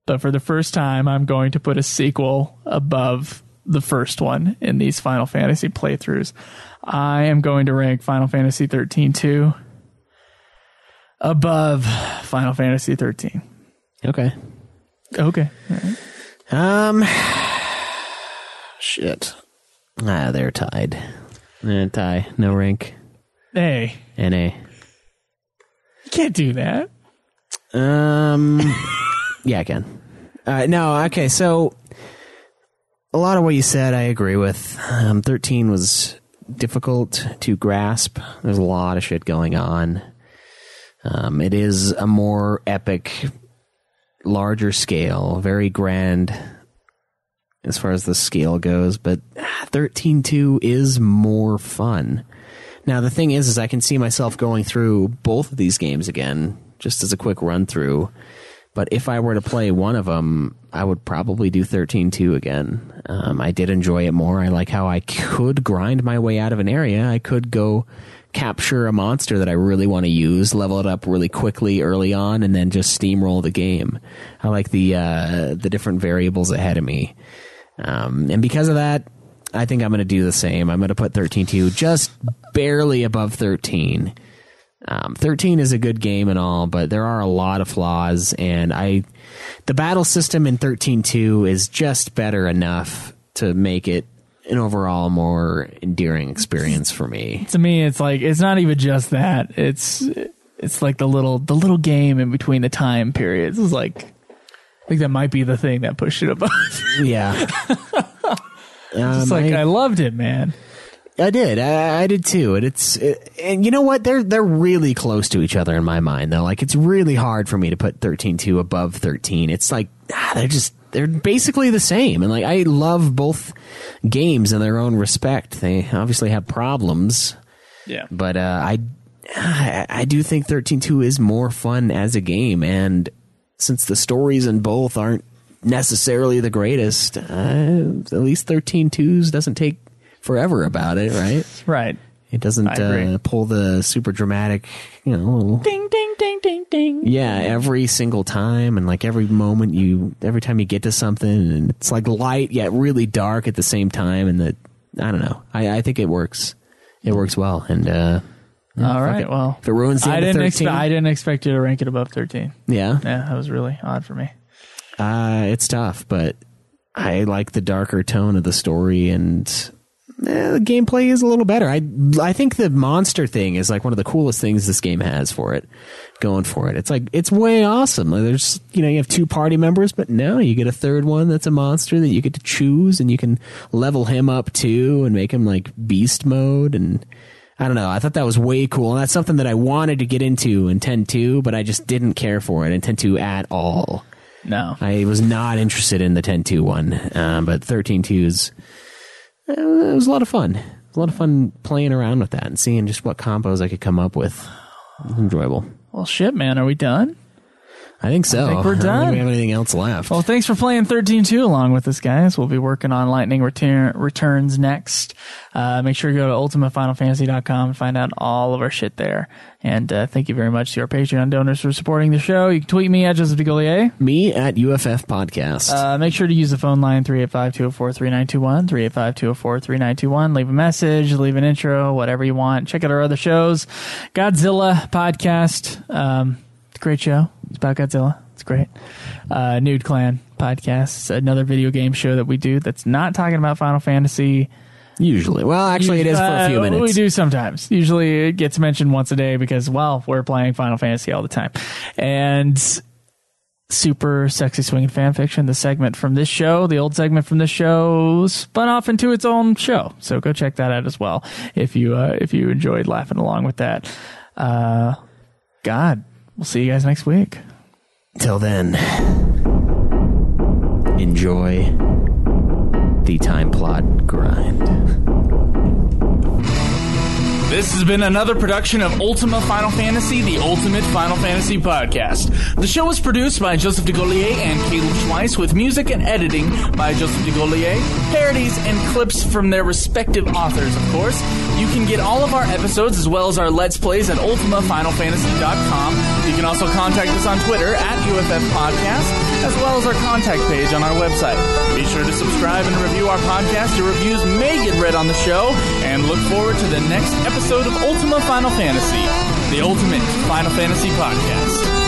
But for the first time, I'm going to put a sequel above the first one in these Final Fantasy playthroughs. I am going to rank Final Fantasy XIII-2 above Final Fantasy XIII. Okay. All right. Shit. They're tied. Tie. No rank. Hey. NA. You can't do that. Yeah, I can. No, okay, so a lot of what you said I agree with. 13 was difficult to grasp. There's a lot of shit going on. It is a more epic, larger scale, very grand as far as the scale goes, but 13.2 is more fun. Now, the thing is I can see myself going through both of these games again, just as a quick run through. But if I were to play one of them, I would probably do 13.2 again. I did enjoy it more. I like how I could grind my way out of an area. I could go capture a monster that I really want to use, level it up really quickly early on, and then just steamroll the game. I like the different variables ahead of me. And because of that, I think I'm going to do the same. I'm going to put 13-2 just barely above 13. 13 is a good game and all, but there are a lot of flaws, and the battle system in 13-2 is just better enough to make it an overall more endearing experience for me. To me, it's like, it's not even just that. It's like the little game in between the time periods. It's like, I think that might be the thing that pushed it above. Yeah. I loved it, man. I did. I did too. And you know what? They're really close to each other in my mind, though. Like, it's really hard for me to put 13-2 above 13. It's like, they're basically the same. And like, I love both games in their own respect. They obviously have problems. Yeah. But I do think 13-2 is more fun as a game. And since the stories in both aren't necessarily the greatest, at least 13-2's doesn't take forever about it, right? Right. It doesn't pull the super dramatic, little ding, ding, ding, ding, ding. Yeah, every single time, and like every time you get to something, and it's like light yet really dark at the same time, and I don't know. I think it works. It works well, and all right. Well, if it ruins the end of 13, I didn't expect you to rank it above 13. Yeah, that was really odd for me. It's tough, but I like the darker tone of the story, and the gameplay is a little better. I think the monster thing is like one of the coolest things this game has for it, going for it. It's like, it's way awesome. Like, there's, you have 2 party members, but now you get a third one that's a monster that you get to choose, and you can level him up too and make him like beast mode. And I don't know. I thought that was way cool. And that's something that I wanted to get into in 10-2, but I just didn't care for it in 10-2 at all. No. I was not interested in the 10-2 one, but 13-2's, it was a lot of fun. It was a lot of fun playing around with that and seeing just what combos I could come up with. It was enjoyable. Well, shit, man. Are we done? I think so. I think we're done. I don't think we have anything else left. Well, thanks for playing 13-2 along with us, guys. We'll be working on Lightning Returns next. Make sure you go to ultimatefinalfantasy.com and find out all of our shit there. And thank you very much to our Patreon donors for supporting the show. You can tweet me at Joseph DeGolier. Me at UFF Podcast. Make sure to use the phone line 385-204-3921, 385-204-3921. Leave a message, leave an intro, whatever you want. Check out our other shows. Godzilla Podcast. Great show. It's about Godzilla. It's great. Nude Clan Podcast. It's another video game show that we do that's not talking about Final Fantasy. Usually. Well, actually, it is for a few minutes. We do sometimes. Usually it gets mentioned once a day because, well, we're playing Final Fantasy all the time. And Super Sexy Swinging Fan Fiction, the segment from this show, the old segment from this show, spun off into its own show. So go check that out as well if you enjoyed laughing along with that. God. We'll see you guys next week. Till then, enjoy the time plot grind. This has been another production of Ultima Final Fantasy, the Ultimate Final Fantasy Podcast. The show was produced by Joseph DeGolier and Caleb Schweiss, with music and editing by Joseph DeGolier, parodies and clips from their respective authors, of course. You can get all of our episodes as well as our Let's Plays at ultimafinalfantasy.com. You can also contact us on Twitter at UFF Podcast, as well as our contact page on our website. Be sure to subscribe and review our podcast. Your reviews may get read on the show, and look forward to the next episode of Ultima Final Fantasy, the Ultimate Final Fantasy Podcast.